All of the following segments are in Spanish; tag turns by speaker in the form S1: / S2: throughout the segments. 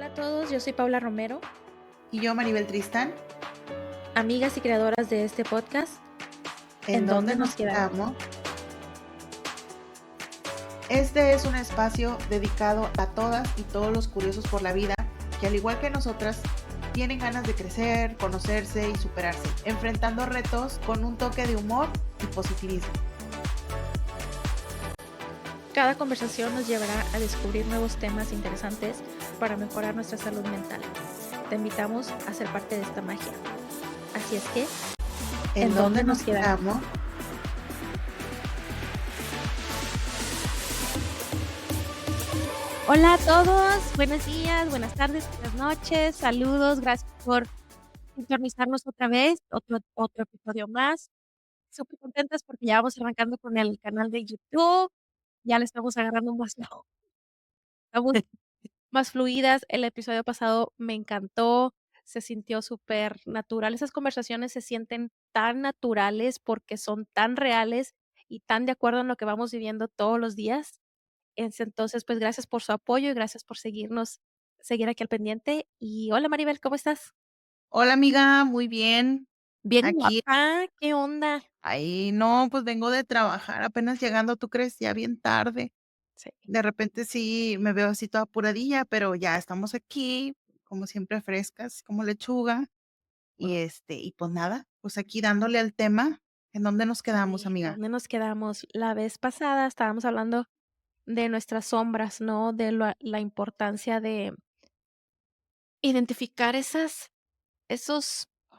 S1: Hola a todos, yo soy Paula Romero,
S2: Y yo, Maribel Tristán,
S1: amigas y creadoras de este podcast,
S2: ¿en
S1: ¿En
S2: dónde
S1: dónde
S2: nos
S1: nos quedamos?
S2: quedamos? Este es un espacio dedicado a todas y todos los curiosos por la vida, que al igual que nosotras, tienen ganas de crecer, conocerse y superarse, enfrentando retos con un toque de humor y positivismo.
S1: Cada conversación nos llevará a descubrir nuevos temas interesantes para mejorar nuestra salud mental. Te invitamos a ser parte de esta magia. Así es que,
S2: ¿En
S1: dónde
S2: dónde
S1: nos
S2: nos
S1: quedamos?
S2: quedamos?
S1: Hola a todos, buenos días, buenas tardes, buenas noches, saludos, gracias por sintonizarnos otra vez, otro episodio más. Súper contentas porque ya vamos arrancando con el canal de YouTube, ya le estamos agarrando más estamos más fluidas. El episodio pasado me encantó, se sintió súper natural. Esas conversaciones se sienten tan naturales porque son tan reales y tan de acuerdo en lo que vamos viviendo todos los días. Entonces, pues gracias por su apoyo y gracias por seguir aquí al pendiente. Y hola Maribel, ¿cómo estás?
S2: Hola amiga, muy bien.
S1: Bien
S2: Aquí,
S1: guapa, ¿qué onda?
S2: ahí no, pues vengo de trabajar, apenas llegando, ¿tú crees? Ya bien tarde.
S1: Sí.
S2: De repente sí me veo así toda apuradilla, pero ya estamos aquí, como siempre frescas, como lechuga. Y pues nada, pues aquí dándole al tema, ¿en dónde nos quedamos,
S1: Sí,
S2: amiga?
S1: ¿dónde nos quedamos? La vez pasada estábamos hablando de nuestras sombras, ¿no? De la importancia de identificar esos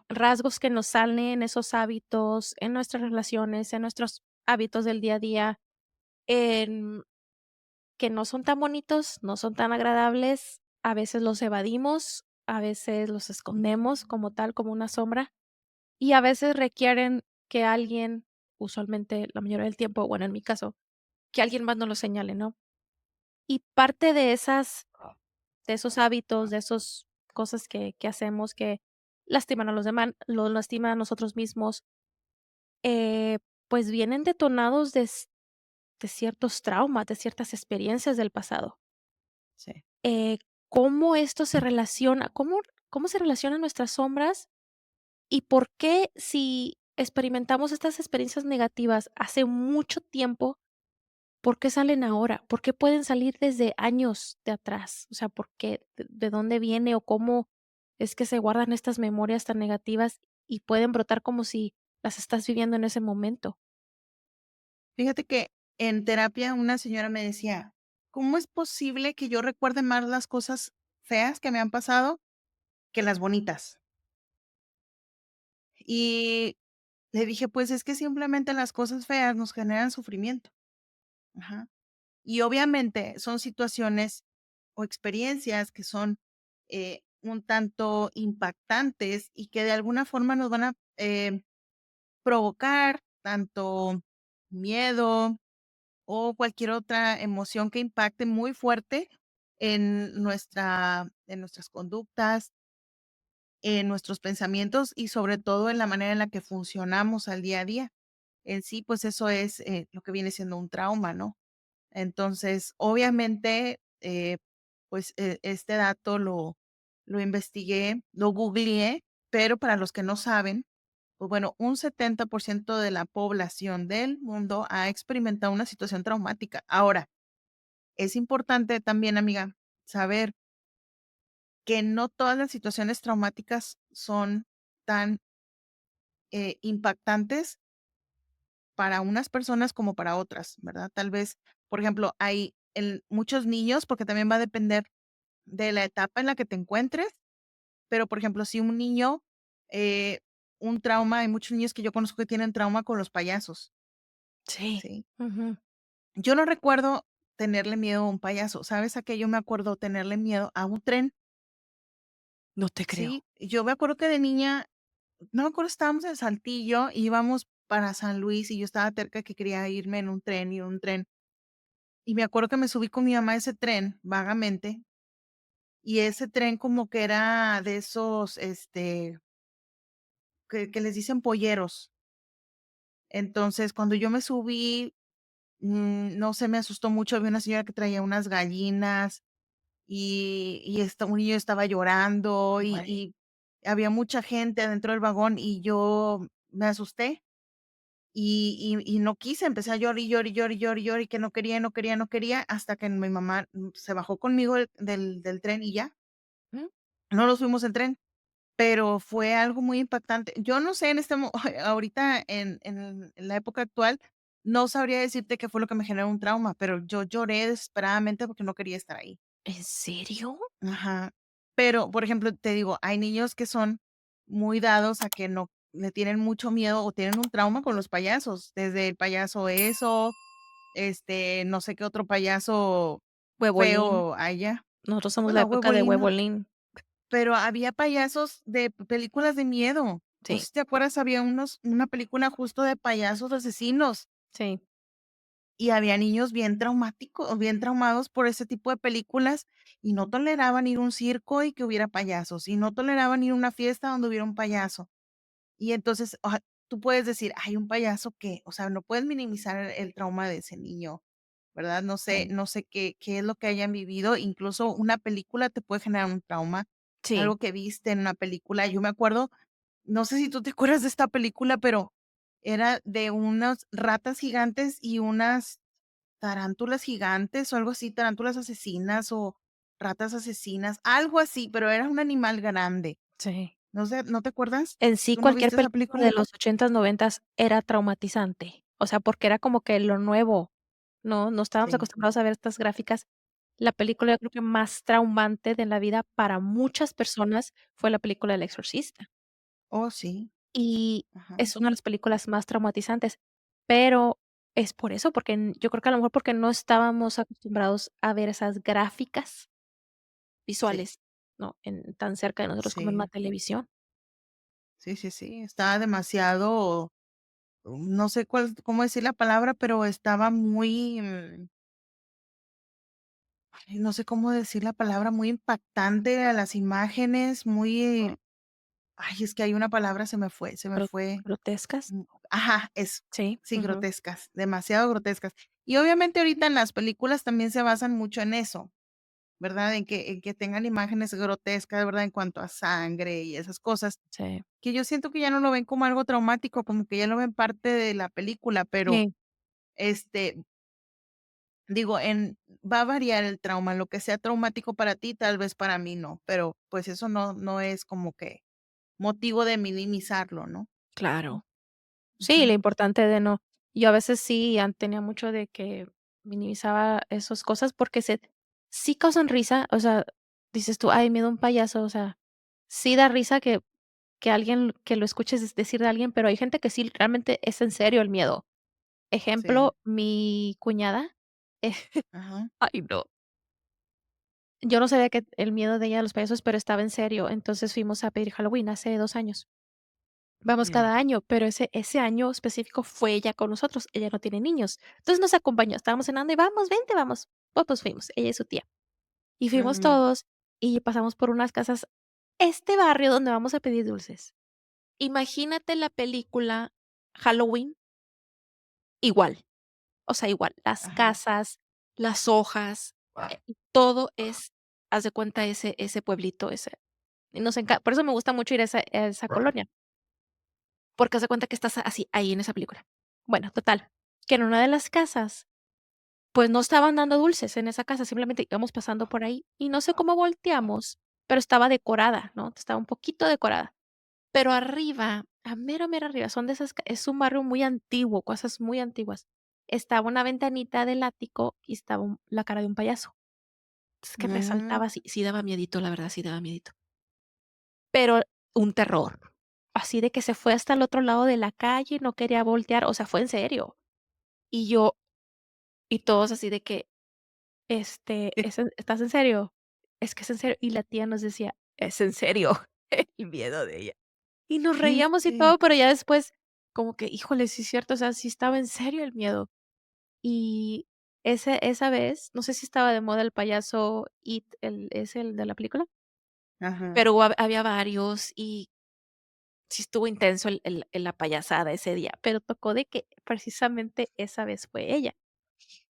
S1: rasgos que nos salen, esos hábitos en nuestras relaciones, en nuestros hábitos del día a día, en que no son tan bonitos, no son tan agradables, a veces los evadimos, a veces los escondemos como tal, como una sombra, y a veces requieren que alguien, usualmente la mayoría del tiempo, bueno, en mi caso, que alguien más nos lo señale, ¿no? Y parte de esos hábitos, de esos cosas que hacemos que lastiman a los demás, lo lastiman a nosotros mismos, eh, pues vienen detonados de ciertos traumas, de ciertas experiencias del pasado.
S2: Sí.
S1: Eh, ¿Cómo esto se relaciona? ¿Cómo se relacionan nuestras sombras? ¿Y por qué si experimentamos estas experiencias negativas hace mucho tiempo, por qué salen ahora? ¿Por qué pueden salir desde años de atrás? O sea, ¿por qué? ¿De dónde viene o cómo es que se guardan estas memorias tan negativas y pueden brotar como si las estás viviendo en ese momento?
S2: Fíjate que en terapia una señora me decía, ¿cómo es posible que yo recuerde más las cosas feas que me han pasado que las bonitas? Y le dije, pues es que simplemente las cosas feas nos generan sufrimiento. Ajá. Y obviamente son situaciones o experiencias que son un tanto impactantes y que de alguna forma nos van a provocar tanto miedo o cualquier otra emoción que impacte muy fuerte en nuestras conductas, en nuestros pensamientos y sobre todo en la manera en la que funcionamos al día a día. En sí, pues eso es lo que viene siendo un trauma, ¿no? Entonces, obviamente, pues este dato lo investigué, lo googleé, pero para los que no saben, pues bueno, un 70% de la población del mundo ha experimentado una situación traumática. Ahora, es importante también, amiga, saber que no todas las situaciones traumáticas son tan impactantes para unas personas como para otras, ¿verdad? Tal vez, por ejemplo, hay muchos niños, porque también va a depender de la etapa en la que te encuentres, pero por ejemplo, si un niño, eh, un trauma, hay muchos niños que yo conozco que tienen trauma con los payasos,
S1: Sí.
S2: ¿sí?
S1: Ujú.
S2: Yo no recuerdo tenerle miedo a un payaso, ¿sabes a qué yo me acuerdo tenerle miedo? A un tren,
S1: No te
S2: ¿sí?
S1: creo.
S2: Yo me acuerdo que de niña, no me acuerdo, estábamos en Saltillo, íbamos para San Luis y yo estaba terca que quería irme en un tren, y un tren. Y me acuerdo que me subí con mi mamá a ese tren, vagamente, y ese tren como que era de esos, que les dicen polleros. Entonces, cuando yo me subí, no sé, me asustó mucho, había una señora que traía unas gallinas, un niño estaba llorando y había mucha gente adentro del vagón y yo me asusté y no quise, empecé a llorar y llorar y llorar y llorar y llorar y que no quería, no quería, no quería, hasta que mi mamá, se bajó conmigo del tren y ya,
S1: Mm,
S2: no nos fuimos en tren. Pero fue algo muy impactante. Yo no sé en este mo ahorita en la época actual, no sabría decirte qué fue lo que me generó un trauma, pero yo lloré desesperadamente porque no quería estar ahí.
S1: ¿en serio?
S2: Ajá. Pero, por ejemplo, te digo, hay niños que son muy dados a que no le tienen mucho miedo o tienen un trauma con los payasos, desde el payaso eso, no sé qué otro payaso
S1: Huevolín.
S2: feo haya.
S1: Nosotros somos la
S2: Bueno,
S1: época de
S2: Huevolino.
S1: Huevolín.
S2: Pero había payasos de películas de miedo. No sé
S1: Sí,
S2: si te acuerdas, había una película justo de payasos asesinos,
S1: sí,
S2: y había niños bien traumáticos bien traumados por ese tipo de películas, y no toleraban ir a un circo y que hubiera payasos, y no toleraban ir a una fiesta donde hubiera un payaso. Y entonces, tú puedes decir: "Hay un payaso que", o sea, no puedes minimizar el trauma de ese niño, ¿verdad?
S1: sí,
S2: No sé qué es lo que hayan vivido, incluso una película te puede generar un trauma,
S1: sí.
S2: algo que viste en una película. Yo me acuerdo, no sé si tú te acuerdas de esta película, pero era de unas ratas gigantes y unas tarántulas gigantes o algo así, tarántulas asesinas o ratas asesinas, algo así, pero era un animal grande.
S1: Sí.
S2: No sé, ¿no te acuerdas?
S1: En sí,
S2: ¿Tú no
S1: cualquier
S2: viste esa
S1: película de
S2: película?
S1: los 80s, 90s era traumatizante. O sea, porque era como que lo nuevo, no estábamos
S2: Sí.
S1: acostumbrados a ver estas gráficas. La película, yo creo que más traumante de la vida para muchas personas fue la película El Exorcista,
S2: Oh, sí.
S1: y
S2: Ajá.
S1: es una de las películas más traumatizantes, pero es por eso, porque yo creo que a lo mejor porque no estábamos acostumbrados a ver esas gráficas
S2: Sí,
S1: visuales, ¿no? En tan cerca de nosotros como en una
S2: sí.
S1: televisión.
S2: Sí, sí, sí. Estaba demasiado, no sé cómo decir la palabra, pero estaba muy, ay, no sé cómo decir la palabra, muy impactante a las imágenes, muy, ay, es que hay una palabra, se me
S1: Gro
S2: fue.
S1: grotescas.
S2: Ajá, es,
S1: Sí,
S2: sí,
S1: ujú,
S2: grotescas, demasiado grotescas. Y obviamente ahorita en las películas también se basan mucho en eso, ¿verdad? En que tengan imágenes grotescas, ¿verdad? En cuanto a sangre y esas cosas,
S1: sí.
S2: que yo siento que ya no lo ven como algo traumático, como que ya lo ven parte de la película, pero,
S1: Sí,
S2: este, digo, va a variar el trauma, lo que sea traumático para ti, tal vez para mí no, pero, pues, eso no es como que motivo de minimizarlo, ¿no?
S1: claro. Sí, lo
S2: Ujú.
S1: importante de no yo a veces sí tenía mucho de que minimizaba esas cosas porque sí causan risa, o sea, dices tú: "Ay, miedo a un payaso", o sea, sí da risa que alguien que lo escuches decir de alguien, pero hay gente que sí realmente es en serio el miedo.
S2: Sí,
S1: Ejemplo, mi cuñada, eh,
S2: ajá,
S1: ay, no, yo no sabía que el miedo de ella a los payasos, pero estaba en serio, entonces fuimos a pedir Halloween hace 2 años. Vamos
S2: mm,
S1: cada año, pero ese año específico fue ella con nosotros, ella no tiene niños. Entonces nos acompañó, estábamos cenando y: "Vamos, vente, vamos". Pues fuimos, ella y su tía. Y fuimos
S2: ujú,
S1: todos y pasamos por unas casas, este barrio donde vamos a pedir dulces. Imagínate la película Halloween igual, o sea, igual, las
S2: ajá,
S1: casas, las hojas, y todo es, haz de cuenta ese pueblito, ese y nos enca por eso me gusta mucho ir a esa colonia. Porque haz de cuenta que estás así, ahí en esa película. Bueno, total, que en una de las casas, pues, no estaban dando dulces en esa casa, simplemente íbamos pasando por ahí, y no sé cómo volteamos, pero estaba decorada, ¿no? Estaba un poquito decorada. Pero arriba, a mero, mero arriba, son de esas ca es un barrio muy antiguo, cosas muy antiguas. Estaba una ventanita del ático y estaba la cara de un payaso. Es que
S2: mm,
S1: resaltaba así, sí daba miedito, la verdad, sí daba miedito. Pero un terror, así de que se fue hasta el otro lado de la calle, no quería voltear, o sea, fue en serio. Y yo y todos así de que, ¿estás en serio? Es que es en serio. Y la tía nos decía: "Es en serio", el miedo de ella. Y nos reíamos y
S2: este,
S1: todo, pero ya después como que, híjole, sí es cierto, o sea, sí estaba en serio el miedo. Y esa vez, no sé si estaba de moda el payaso It, el de la película,
S2: ajá,
S1: pero había varios y sí estuvo intenso la payasada ese día, pero tocó de que precisamente esa vez fue ella.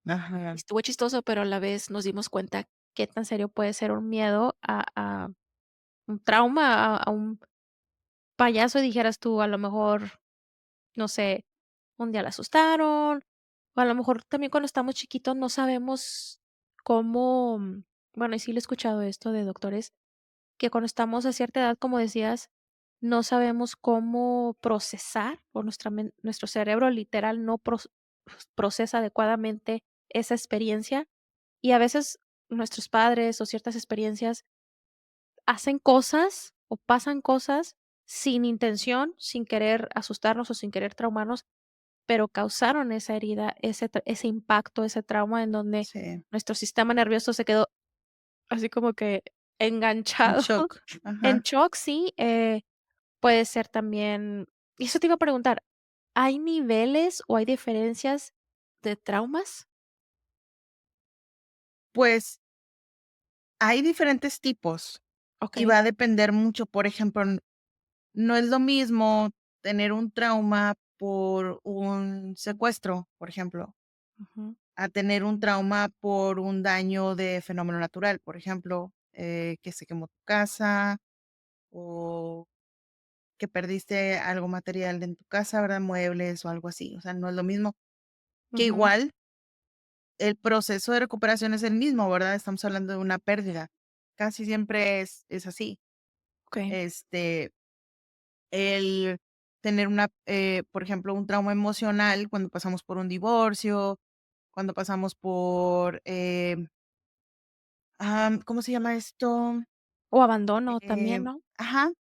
S2: ajá,
S1: Estuvo chistoso, pero a la vez nos dimos cuenta. qué tan serio puede ser un miedo a un trauma, a un payaso, y dijeras tú, a lo mejor, no sé, un día la asustaron, o a lo mejor también cuando estamos chiquitos no sabemos cómo, bueno, y sí lo he escuchado esto de doctores, que cuando estamos a cierta edad, como decías, no sabemos cómo procesar, o nuestro cerebro literal no procesa adecuadamente esa experiencia, y a veces nuestros padres o ciertas experiencias hacen cosas o pasan cosas sin intención, sin querer asustarnos o sin querer traumarnos, pero causaron esa herida, ese impacto, ese trauma en donde
S2: Sí,
S1: nuestro sistema nervioso se quedó así como que
S2: en
S1: enganchado,
S2: shock.
S1: en
S2: Ajá.
S1: shock, sí, puede ser también y eso te iba a preguntar, ¿hay niveles o hay diferencias de traumas?
S2: Pues, hay diferentes tipos y
S1: Okey.
S2: va a depender mucho, por ejemplo, no es lo mismo tener un trauma por un secuestro, por ejemplo,
S1: Ujú,
S2: a tener un trauma por un daño de fenómeno natural, por ejemplo, que se quemó tu casa o que perdiste algo material en tu casa, ¿verdad? Muebles o algo así. O sea, no es lo mismo. Que
S1: ujú,
S2: igual el proceso de recuperación es el mismo, ¿verdad? Estamos hablando de una pérdida. Casi siempre es así.
S1: okey.
S2: Este, el tener una, por ejemplo, un trauma emocional cuando pasamos por un divorcio, cuando pasamos por, ¿cómo se llama esto?
S1: O abandono
S2: Eh,
S1: también, ¿no?
S2: ajá,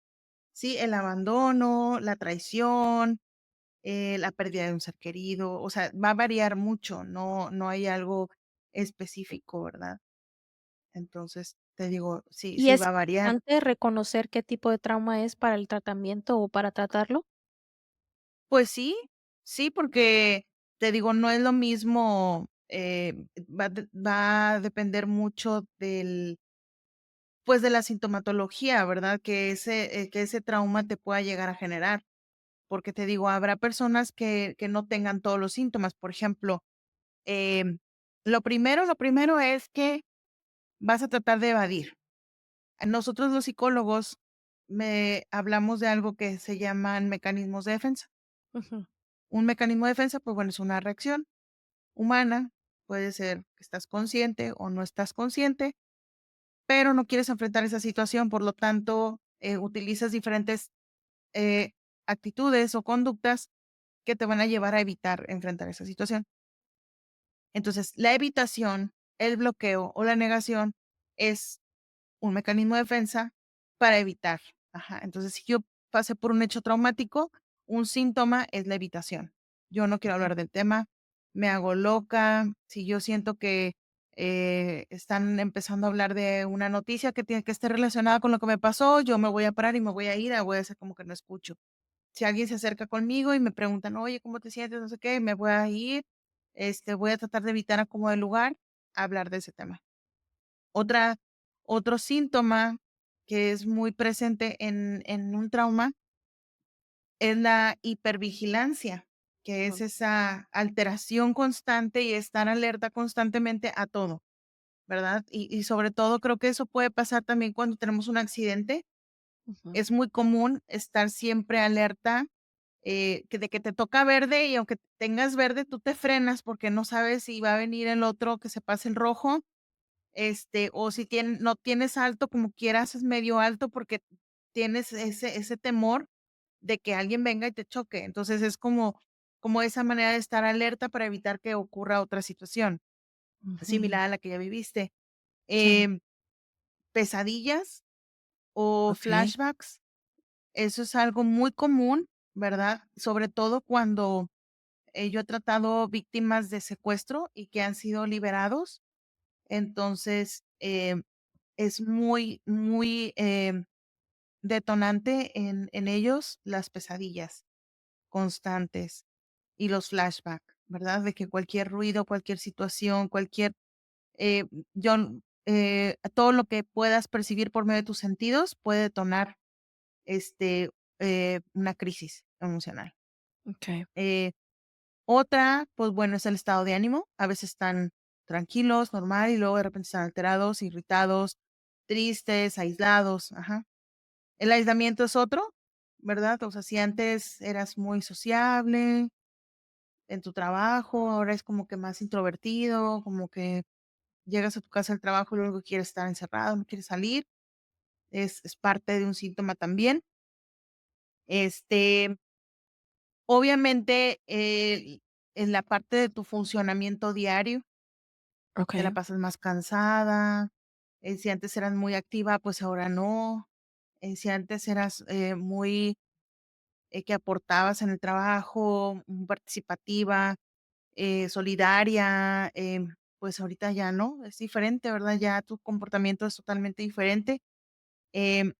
S2: sí, el abandono, la traición, la pérdida de un ser querido, o sea, va a variar mucho, no hay algo específico, ¿verdad? Entonces, te digo, sí,
S1: ¿Y
S2: sí
S1: es
S2: va a variar.
S1: importante reconocer qué tipo de trauma es para el tratamiento o para tratarlo?
S2: Pues sí, sí, porque te digo, no es lo mismo, va a depender mucho del, pues, de la sintomatología, ¿verdad? Que ese trauma te pueda llegar a generar, porque te digo, habrá personas que no tengan todos los síntomas. Por ejemplo, lo primero es que vas a tratar de evadir. Nosotros los psicólogos me hablamos de algo que se llaman mecanismos de defensa.
S1: Ujú,
S2: Un mecanismo de defensa, pues bueno, es una reacción humana, puede ser que estás consciente o no estás consciente, pero no quieres enfrentar esa situación, por lo tanto, utilizas diferentes eh, actitudes o conductas que te van a llevar a evitar enfrentar esa situación. Entonces, la evitación, el bloqueo o la negación es un mecanismo de defensa para evitar. Ajá. Entonces, si yo pasé por un hecho traumático, un síntoma es la evitación. Yo no quiero
S1: ujú,
S2: hablar del tema, me hago loca. Si yo siento que están empezando a hablar de una noticia que tiene que estar relacionada con lo que me pasó, yo me voy a parar y me voy a ir, voy a hacer como que no escucho. Si alguien se acerca conmigo y me preguntan, oye, ¿cómo te sientes? No sé qué, me voy a ir, voy a tratar de evitar a como de lugar hablar de ese tema. Otra Otro síntoma que es muy presente en un trauma es la hipervigilancia, que es
S1: ujú,
S2: esa alteración constante y estar alerta constantemente a todo, ¿verdad? Y sobre todo creo que eso puede pasar también cuando tenemos un accidente.
S1: ujú,
S2: Es muy común estar siempre alerta, que de que te toca verde y aunque tengas verde, tú te frenas porque no sabes si va a venir el otro que se pase el rojo, o si no tienes alto, como quieras, es medio alto porque tienes ese temor de que alguien venga y te choque. Entonces, es como esa manera de estar alerta para evitar que ocurra otra situación
S1: ujú.
S2: similar a la que ya viviste.
S1: Sí,
S2: Em, Pesadillas o
S1: okey.
S2: flashbacks, eso es algo muy común, ¿verdad? Sobre todo cuando, yo he tratado víctimas de secuestro y que han sido liberados. Entonces, es muy, muy, detonante en ellos las pesadillas constantes y los flashback, ¿verdad? De que cualquier ruido, cualquier situación, eh, yo, todo lo que puedas percibir por medio de tus sentidos puede detonar, una crisis emocional.
S1: Okey.
S2: Eh, Otra, pues bueno, es el estado de ánimo. A veces están tranquilos, normal, y luego de repente están alterados, irritados, tristes, aislados, ajá. El aislamiento es otro, ¿verdad? O sea, si antes eras muy sociable en tu trabajo, ahora es como que más introvertido, como que llegas a tu casa del trabajo y luego quieres estar encerrado, no quieres salir, es parte de un síntoma también. Este, obviamente, en la parte de tu funcionamiento diario, te la
S1: okey.
S2: pasas más cansada, si antes eras muy activa, pues ahora no, si antes eras, muy, que aportabas en el trabajo, participativa, solidaria, pues ahorita ya no, es diferente, ¿verdad? Ya tu comportamiento es totalmente diferente, em,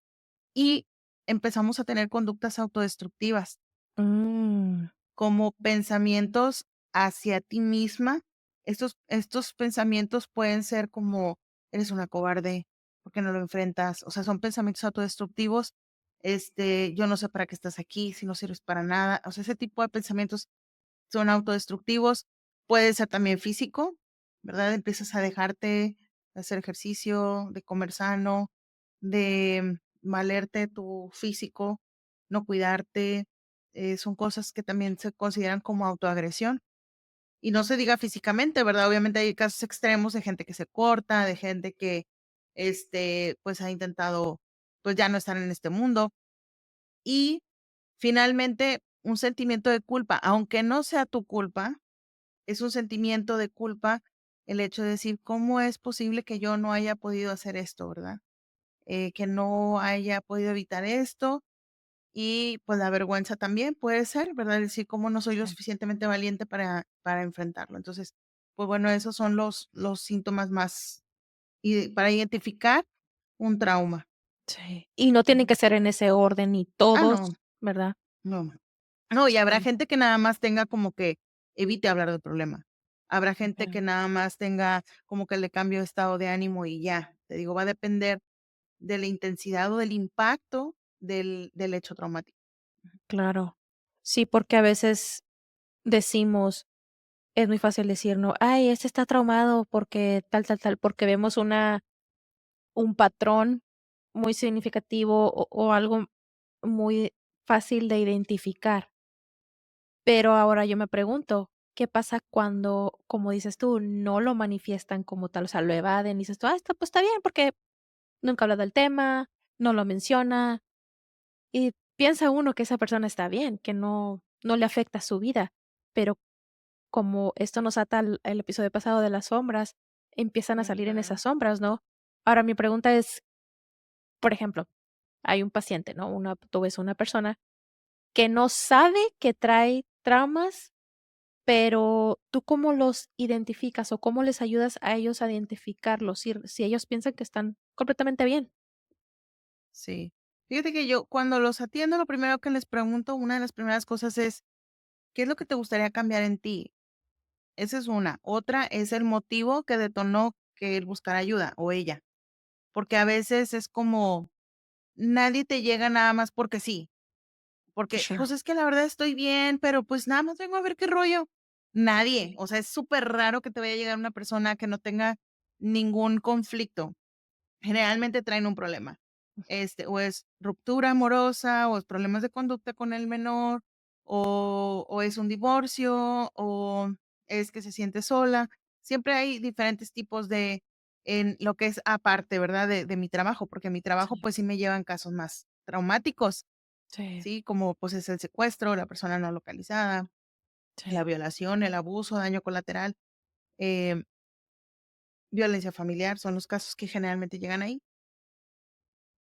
S2: y empezamos a tener conductas autodestructivas,
S1: Mm,
S2: como pensamientos hacia ti misma. Estos pensamientos pueden ser como: "Eres una cobarde, ¿por qué no lo enfrentas?". O sea, son pensamientos autodestructivos, "Yo no sé para qué estás aquí, si no sirves para nada". O sea, ese tipo de pensamientos son autodestructivos. Puede ser también físico, ¿verdad? Empiezas a dejarte de hacer ejercicio, de comer sano, de valerte tu físico, no cuidarte, son cosas que también se consideran como autoagresión. Y no se diga físicamente, ¿verdad? Obviamente hay casos extremos de gente que se corta, de gente que, pues, ha intentado, pues, ya no estar en este mundo. Y finalmente, un sentimiento de culpa, aunque no sea tu culpa, es un sentimiento de culpa el hecho de decir: "¿Cómo es posible que yo no haya podido hacer esto?", ¿verdad? Que no haya podido evitar esto y, pues, la vergüenza también puede ser, ¿verdad? Decir: "¿Cómo no soy lo
S1: sí,
S2: suficientemente valiente para enfrentarlo?". Entonces, pues, bueno, esos son los síntomas más para identificar un trauma.
S1: sí. Y no tienen
S2: Ujú.
S1: que ser en ese orden ni
S2: Ah, no,
S1: todos, ¿verdad?
S2: no. No, y habrá
S1: Sí,
S2: gente que nada más tenga como que evite hablar del problema. Habrá gente
S1: okey.
S2: que nada más tenga como que le cambio de estado de ánimo y ya. Te digo, va a depender de la intensidad o del impacto del hecho traumático.
S1: Claro. Sí, porque a veces decimos es muy fácil decir, ¿no? Ay, este está traumado porque tal, tal, tal, porque vemos un patrón muy significativo o algo muy fácil de identificar. Pero ahora yo me pregunto, ¿qué pasa cuando, como dices tú, no lo manifiestan como tal? O sea, lo evaden, dices tú, ah, está, pues está bien, porque nunca habla del tema, no lo menciona, y piensa uno que esa persona está bien, que no le afecta su vida. Pero como esto nos ata al el episodio pasado de las sombras, empiezan a salir en
S2: Ujú.
S1: esas sombras, ¿no? Ahora mi pregunta es, por ejemplo, hay un paciente, ¿no? Tú ves una persona que no sabe que trae traumas, pero, ¿tú cómo los identificas o cómo les ayudas a ellos a identificarlos si ellos piensan que están completamente bien?
S2: Sí. Fíjate que yo cuando los atiendo, lo primero que les pregunto, una de las primeras cosas es: "¿Qué es lo que te gustaría cambiar en ti?". Esa es una. Otra es el motivo que detonó que él buscara ayuda o ella, porque a veces es como nadie te llega nada más porque sí. Porque,
S1: Sure.
S2: pues, es que la verdad estoy bien, pero, pues, nada más vengo a ver qué rollo. Nadie, o sea, es súper raro que te vaya a llegar una persona que no tenga ningún conflicto. Generalmente traen un problema, o es ruptura amorosa, o es problemas de conducta con el menor, o es un divorcio, o es que se siente sola. Siempre hay diferentes tipos en lo que es aparte, ¿verdad? De mi trabajo, porque mi trabajo,
S1: Sí,
S2: pues, sí me llevan casos más traumáticos.
S1: sí,
S2: Sí, como, pues, es el secuestro, la persona no localizada, la
S1: sí,
S2: violación, el abuso, daño colateral, em, violencia familiar, son los casos que generalmente llegan ahí.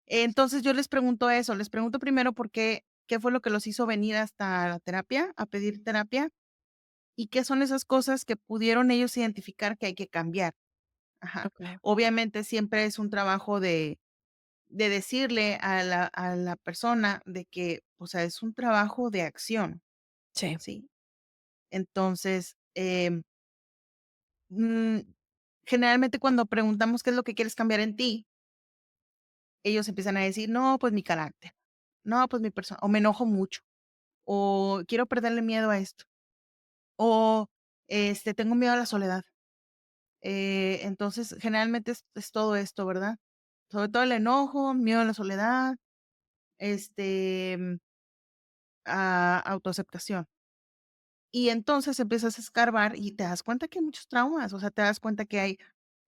S2: Entonces, yo les pregunto eso, les pregunto primero por qué fue lo que los hizo venir hasta la terapia, a pedir terapia, y qué son esas cosas que pudieron ellos identificar que hay que cambiar. Ajá.
S1: okey.
S2: Obviamente, siempre es un trabajo de decirle a la persona de que, o sea, es un trabajo de acción,
S1: Sí,
S2: ¿sí? Entonces, Mm, generalmente cuando preguntamos qué es lo que quieres cambiar en ti, ellos empiezan a decir: "No, pues mi carácter, no, pues mi persona, o me enojo mucho, o quiero perderle miedo a esto, o, tengo miedo a la soledad". Entonces, generalmente es todo esto, ¿verdad? Sobre todo el enojo, miedo a la soledad, este, autoaceptación. Y entonces empiezas a escarbar y te das cuenta que hay muchos traumas, o sea, te das cuenta que hay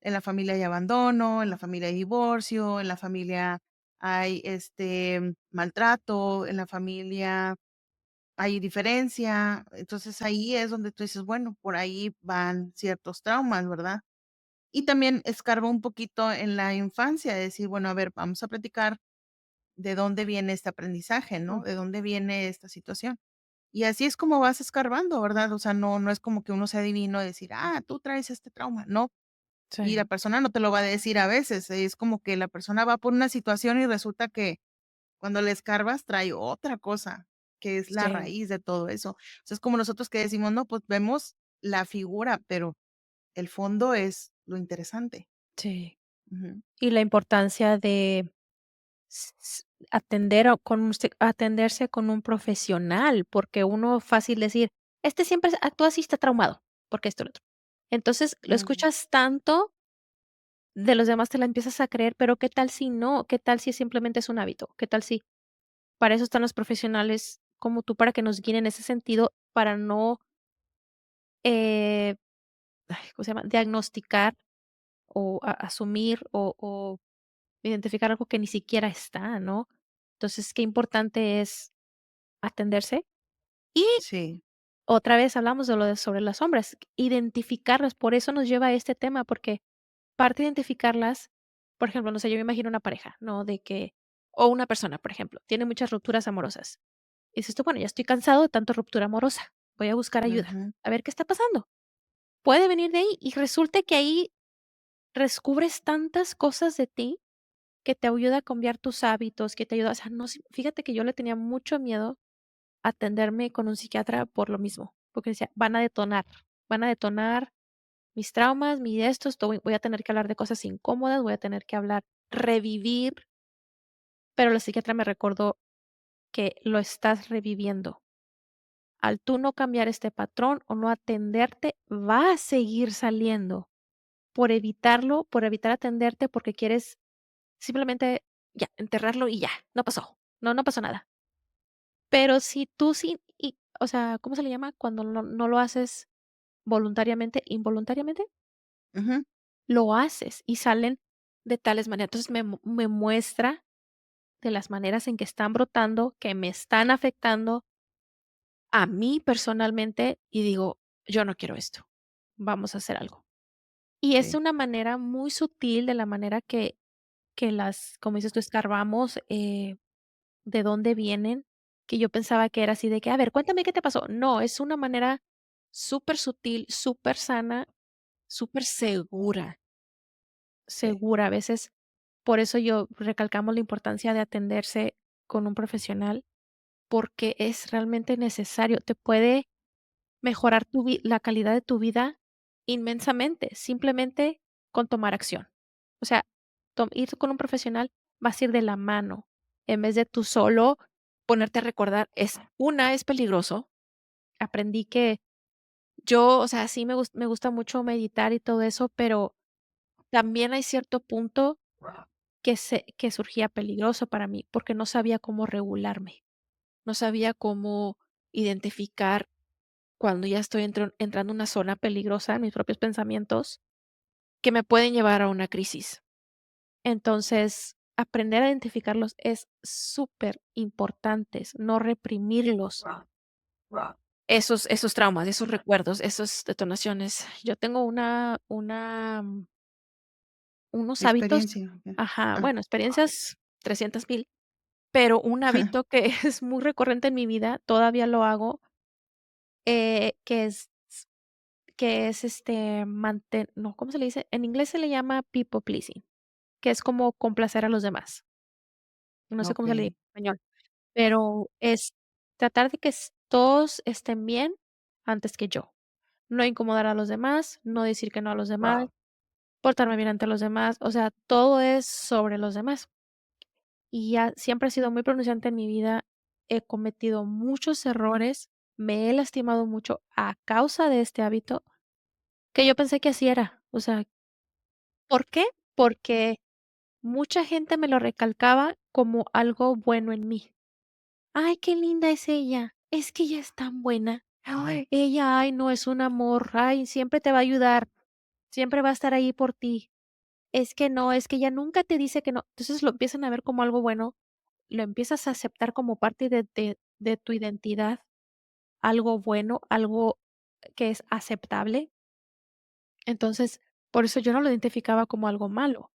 S2: en la familia hay abandono, en la familia hay divorcio, en la familia hay, maltrato, en la familia hay diferencia. Entonces, ahí es donde tú dices, bueno, por ahí van ciertos traumas, ¿verdad? Y también escarba un poquito en la infancia, de decir, bueno, a ver, vamos a platicar de dónde viene este aprendizaje, ¿no?
S1: Mm,
S2: De dónde viene esta situación. Y así es como vas escarbando, ¿verdad? O sea, no es como que uno sea adivino de decir: "Ah, tú traes este trauma", no, y la
S1: sí,
S2: persona no te lo va a decir a veces, es como que la persona va por una situación y resulta que cuando le escarbas trae otra cosa, que es la
S1: sí,
S2: raíz de todo eso. O sea, es como nosotros que decimos: "No, pues vemos la figura, pero el fondo es lo interesante".
S1: sí.
S2: Ujú,
S1: Y la importancia de atenderse con un profesional, porque uno fácil decir: "Este siempre actúa así, está traumado, porque esto, lo otro". Entonces, lo
S2: ujú,
S1: escuchas tanto, de los demás te la empiezas a creer, pero, ¿qué tal si no? ¿Qué tal si simplemente es un hábito? ¿Qué tal si para eso están los profesionales como tú, para que nos guíen en ese sentido, para no, eh, ¿cómo se llama? Diagnosticar o asumir o identificar algo que ni siquiera está, ¿no? Entonces, qué importante es atenderse. Y
S2: sí,
S1: otra vez hablamos de lo de sobre las sombras, identificarlas, por eso nos lleva a este tema, porque parte de identificarlas, por ejemplo, no sé, yo me imagino una pareja, ¿no? De que o una persona, por ejemplo, tiene muchas rupturas amorosas. Y dices tú: "Bueno, ya estoy cansado de tanta ruptura amorosa, voy a buscar ayuda,
S2: ujú,
S1: a ver qué está pasando". Puede venir de ahí, y resulta que ahí descubres tantas cosas de ti que te ayuda a cambiar tus hábitos, que te ayuda, o sea, no, fíjate que yo le tenía mucho miedo a atenderme con un psiquiatra por lo mismo, porque decía: van a detonar mis traumas, mi de esto, voy a tener que hablar de cosas incómodas, voy a tener que hablar, revivir, pero la psiquiatra me recordó que lo estás reviviendo. Al tú no cambiar este patrón o no atenderte, va a seguir saliendo por evitarlo, por evitar atenderte, porque quieres simplemente ya, enterrarlo y ya, no pasó, no pasó nada. Pero si tú sí, y, o sea, ¿cómo se le llama? Cuando no lo haces voluntariamente, involuntariamente,
S2: ujú,
S1: lo haces y salen de tales maneras. Entonces me muestra de las maneras en que están brotando, que me están afectando a mí personalmente y digo: "Yo no quiero esto, vamos a hacer algo". Y es
S2: sí,
S1: una manera muy sutil, de la manera que las, como dices tú, escarbamos, de dónde vienen, que yo pensaba que era así de que: "A ver, cuéntame qué te pasó". No, es una manera súper sutil, súper sana, súper segura,
S2: sí,
S1: segura. A veces, por eso yo recalcamos la importancia de atenderse con un profesional, porque es realmente necesario. Te puede mejorar la calidad de tu vida inmensamente, simplemente con tomar acción. O sea, ir con un profesional vas a ir de la mano, en vez de tú solo ponerte a recordar. Es peligroso. Aprendí que yo, o sea, sí me gusta mucho meditar y todo eso, pero también hay cierto punto que surgía peligroso para mí, porque no sabía cómo regularme, no sabía cómo identificar cuando ya estoy entrando en una zona peligrosa, mis propios pensamientos, que me pueden llevar a una crisis. Entonces, aprender a identificarlos es súper importante, no reprimirlos, esos traumas, esos recuerdos, esas detonaciones. Yo tengo unos hábitos,
S2: experiencia, okey.
S1: ajá,
S2: Ah,
S1: bueno, experiencias 300,000, pero un hábito que es muy recurrente en mi vida, todavía lo hago, que es, no, ¿cómo se le dice? En inglés se le llama people pleasing, que es como complacer a los demás. No sé cómo se le dice
S2: okey,
S1: en español, pero es tratar de que todos estén bien antes que yo. No incomodar a los demás, no decir que no a los demás, portarme bien ante los demás, o sea, todo es sobre los demás. Y ya siempre ha sido muy pronunciante en mi vida. He cometido muchos errores, me he lastimado mucho a causa de este hábito, que yo pensé que así era. O sea, ¿por qué? Porque mucha gente me lo recalcaba como algo bueno en mí. Ay, qué linda es ella. Es que ella es tan buena. Ay, ella, ay, no, es un amor. Ay, siempre te va a ayudar. Siempre va a estar ahí por ti. Es que no, es que ella nunca te dice que no. Entonces lo empiezan a ver como algo bueno, lo empiezas a aceptar como parte de tu identidad, algo bueno, algo que es aceptable. Entonces, por eso yo no lo identificaba como algo malo.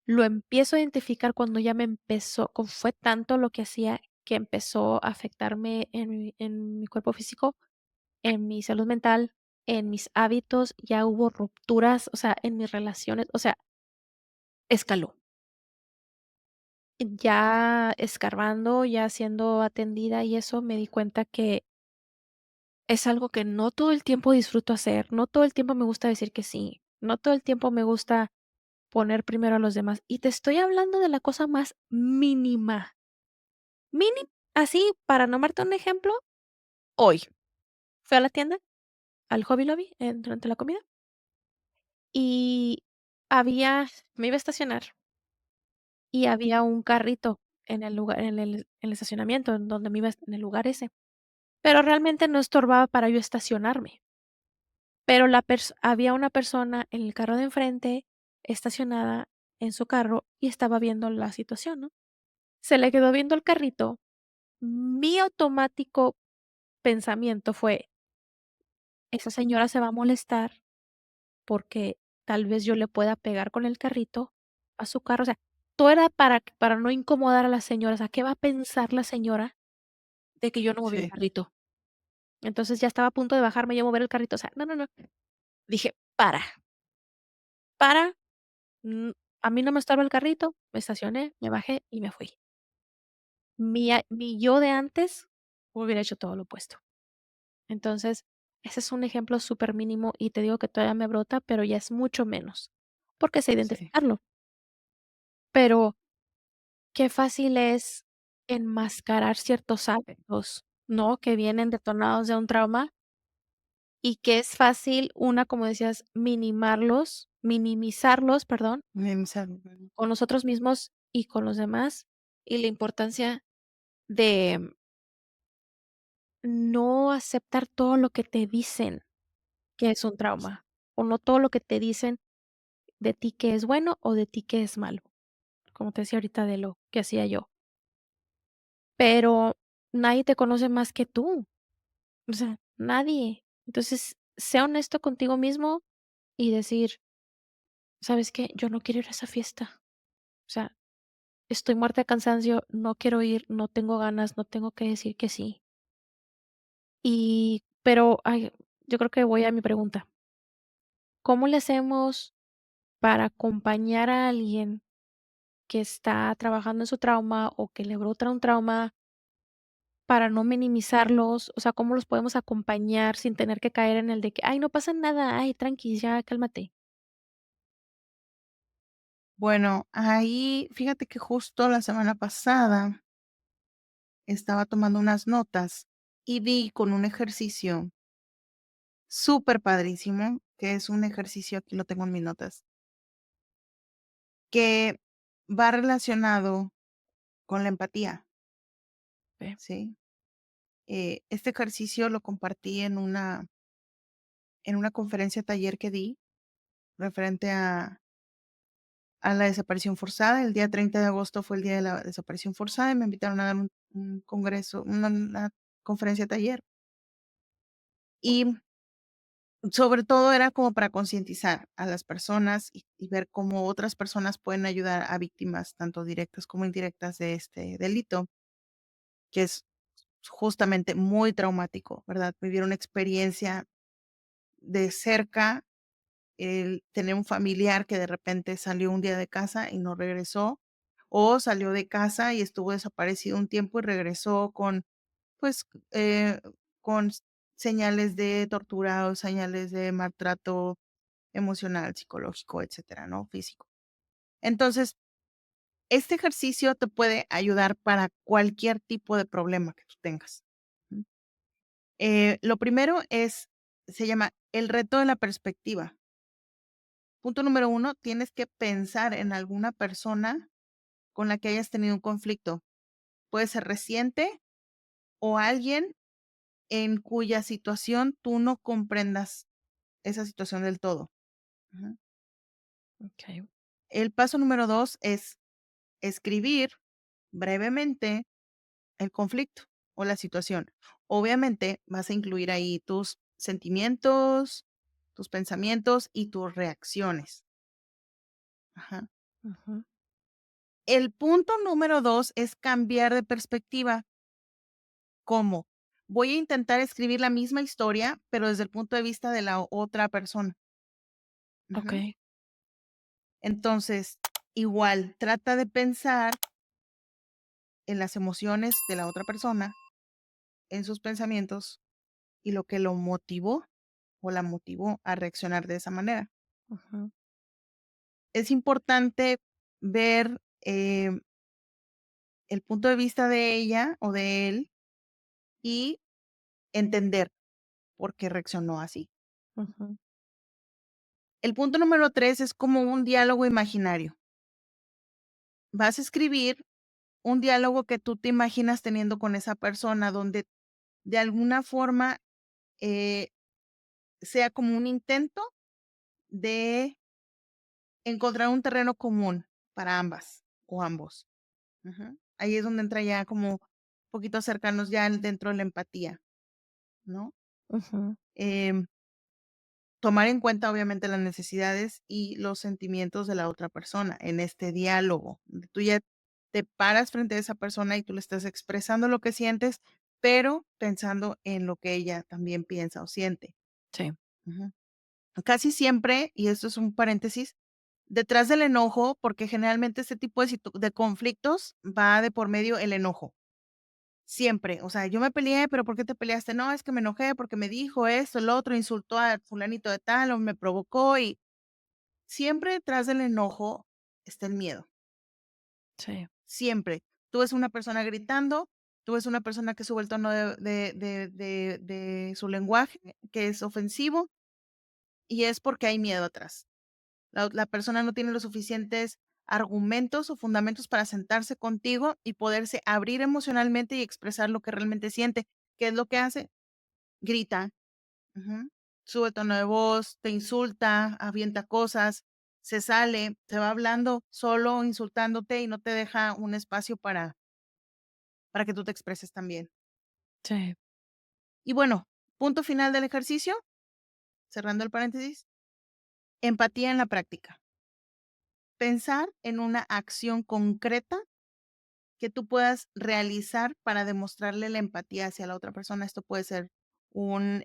S1: Lo empiezo a identificar cuando ya me empezó, fue tanto lo que hacía que empezó a afectarme en mi cuerpo físico, en mi salud mental, en mis hábitos, ya hubo rupturas, o sea, en mis relaciones, o sea, escaló. Ya escarbando, ya siendo atendida y eso, me di cuenta que es algo que no todo el tiempo disfruto hacer, no todo el tiempo me gusta decir que sí, no todo el tiempo me gusta poner primero a los demás. Y te estoy hablando de la cosa más mínima, mínima, así, para nombrarte un ejemplo, hoy fui a la tienda, al Hobby Lobby, durante la comida, y me iba a estacionar y había un carrito en el lugar, en el estacionamiento, en donde me iba, en el lugar ese. Pero realmente no estorbaba para yo estacionarme, pero había una persona en el carro de enfrente, estacionada en su carro, y estaba viendo la situación, ¿no? Se le quedó viendo el carrito. Mi automático pensamiento fue: "Esa señora se va a molestar porque tal vez yo le pueda pegar con el carrito a su carro", o sea, todo era para no incomodar a la señora, o sea, ¿qué va a pensar la señora de que yo no moví el
S2: Sí,
S1: carrito? Entonces, ya estaba a punto de bajarme yo a mover el carrito, o sea, no, no, no. Dije: para, mm, a mí no me estorba el carrito", me estacioné, me bajé y me fui. Mi yo de antes hubiera hecho todo lo opuesto. Entonces, ese es un ejemplo súper mínimo y te digo que todavía me brota, pero ya es mucho menos, porque sé
S2: sí.
S1: identificarlo. Pero qué fácil es enmascarar ciertos hábitos, ¿no? Que vienen detonados de un trauma y que es fácil, una, como decías, minimizarlos, perdón,
S2: Minimizar.
S1: con nosotros mismos y con los demás, y la importancia de no aceptar todo lo que te dicen que es un trauma, o no todo lo que te dicen de ti que es bueno o de ti que es malo, como te decía ahorita de lo que hacía yo. Pero nadie te conoce más que tú, o sea, nadie. Entonces, sea honesto contigo mismo y decir: "¿Sabes qué? Yo no quiero ir a esa fiesta". O sea, estoy muerta de cansancio, no quiero ir, no tengo ganas, no tengo que decir que sí. Pero, ay, yo creo que voy a mi pregunta. ¿Cómo le hacemos para acompañar a alguien que está trabajando en su trauma o que le brota un trauma para no minimizarlos? O sea, ¿cómo los podemos acompañar sin tener que caer en el de que: "Ay, no pasa nada, ay, tranqui, ya cálmate"?
S2: Bueno, ahí fíjate que justo la semana pasada estaba tomando unas notas y vi con un ejercicio súper padrísimo, que es un ejercicio, aquí lo tengo en mis notas, que va relacionado con la empatía,
S1: Okey,
S2: ¿sí? Este ejercicio lo compartí en una conferencia taller que di referente a la desaparición forzada. El día 30 de agosto fue el día de la desaparición forzada y me invitaron a dar un congreso, una conferencia taller. Y sobre todo era como para concientizar a las personas y ver cómo otras personas pueden ayudar a víctimas, tanto directas como indirectas, de este delito, que es justamente muy traumático, ¿verdad? Vivir una experiencia de cerca, el tener un familiar que de repente salió un día de casa y no regresó, o salió de casa y estuvo desaparecido un tiempo y regresó con, pues, con señales de tortura o señales de maltrato emocional, psicológico, etcétera, ¿no? Físico. Entonces, este ejercicio te puede ayudar para cualquier tipo de problema que tú tengas. ¿Mm? Lo primero se llama el reto de la perspectiva. Punto número uno, tienes que pensar en alguna persona con la que hayas tenido un conflicto. Puede ser reciente o alguien en cuya situación tú no comprendas esa situación del todo. Ujú.
S1: Okey.
S2: El paso número 2 es escribir brevemente el conflicto o la situación. Obviamente, vas a incluir ahí tus sentimientos, tus pensamientos y tus reacciones. Ajá.
S1: Ujú.
S2: El punto número 2 es cambiar de perspectiva. ¿Cómo? Voy a intentar escribir la misma historia, pero desde el punto de vista de la otra persona. Ujú.
S1: Okey.
S2: Entonces, igual, trata de pensar en las emociones de la otra persona, en sus pensamientos y lo que lo motivó o la motivó a reaccionar de esa manera.
S1: Ujú.
S2: Es importante ver, el punto de vista de ella o de él y entender por qué reaccionó así.
S1: Ujú.
S2: El punto número 3 es como un diálogo imaginario. Vas a escribir un diálogo que tú te imaginas teniendo con esa persona, donde de alguna forma, eh, sea como un intento de encontrar un terreno común para ambas o ambos. Ujú. Ahí es donde entra ya como poquito cercanos ya dentro de la empatía, ¿no?
S1: Ujú.
S2: Em, Tomar en cuenta, obviamente, las necesidades y los sentimientos de la otra persona en este diálogo, donde tú ya te paras frente a esa persona y tú le estás expresando lo que sientes, pero pensando en lo que ella también piensa o siente.
S1: Sí.
S2: Ujú. Casi siempre, y esto es un paréntesis, detrás del enojo, porque generalmente este tipo de de conflictos va de por medio el enojo. Siempre, o sea, yo me peleé, pero ¿por qué te peleaste? No, es que me enojé porque me dijo esto, el otro, insultó a fulanito de tal o me provocó y siempre detrás del enojo está el miedo,
S1: Sí.
S2: siempre. Tú ves una persona gritando, tú ves una persona que sube el tono de su lenguaje, que es ofensivo, y es porque hay miedo atrás. La persona no tiene los suficientes argumentos o fundamentos para sentarse contigo y poderse abrir emocionalmente y expresar lo que realmente siente. ¿Qué es lo que hace? Grita, ujú, sube el tono de voz, te insulta, avienta cosas, se sale, se va hablando solo, insultándote y no te deja un espacio para que tú te expreses también.
S1: Sí.
S2: Y bueno, punto final del ejercicio, cerrando el paréntesis, empatía en la práctica. Pensar en una acción concreta que tú puedas realizar para demostrarle la empatía hacia la otra persona. Esto puede ser un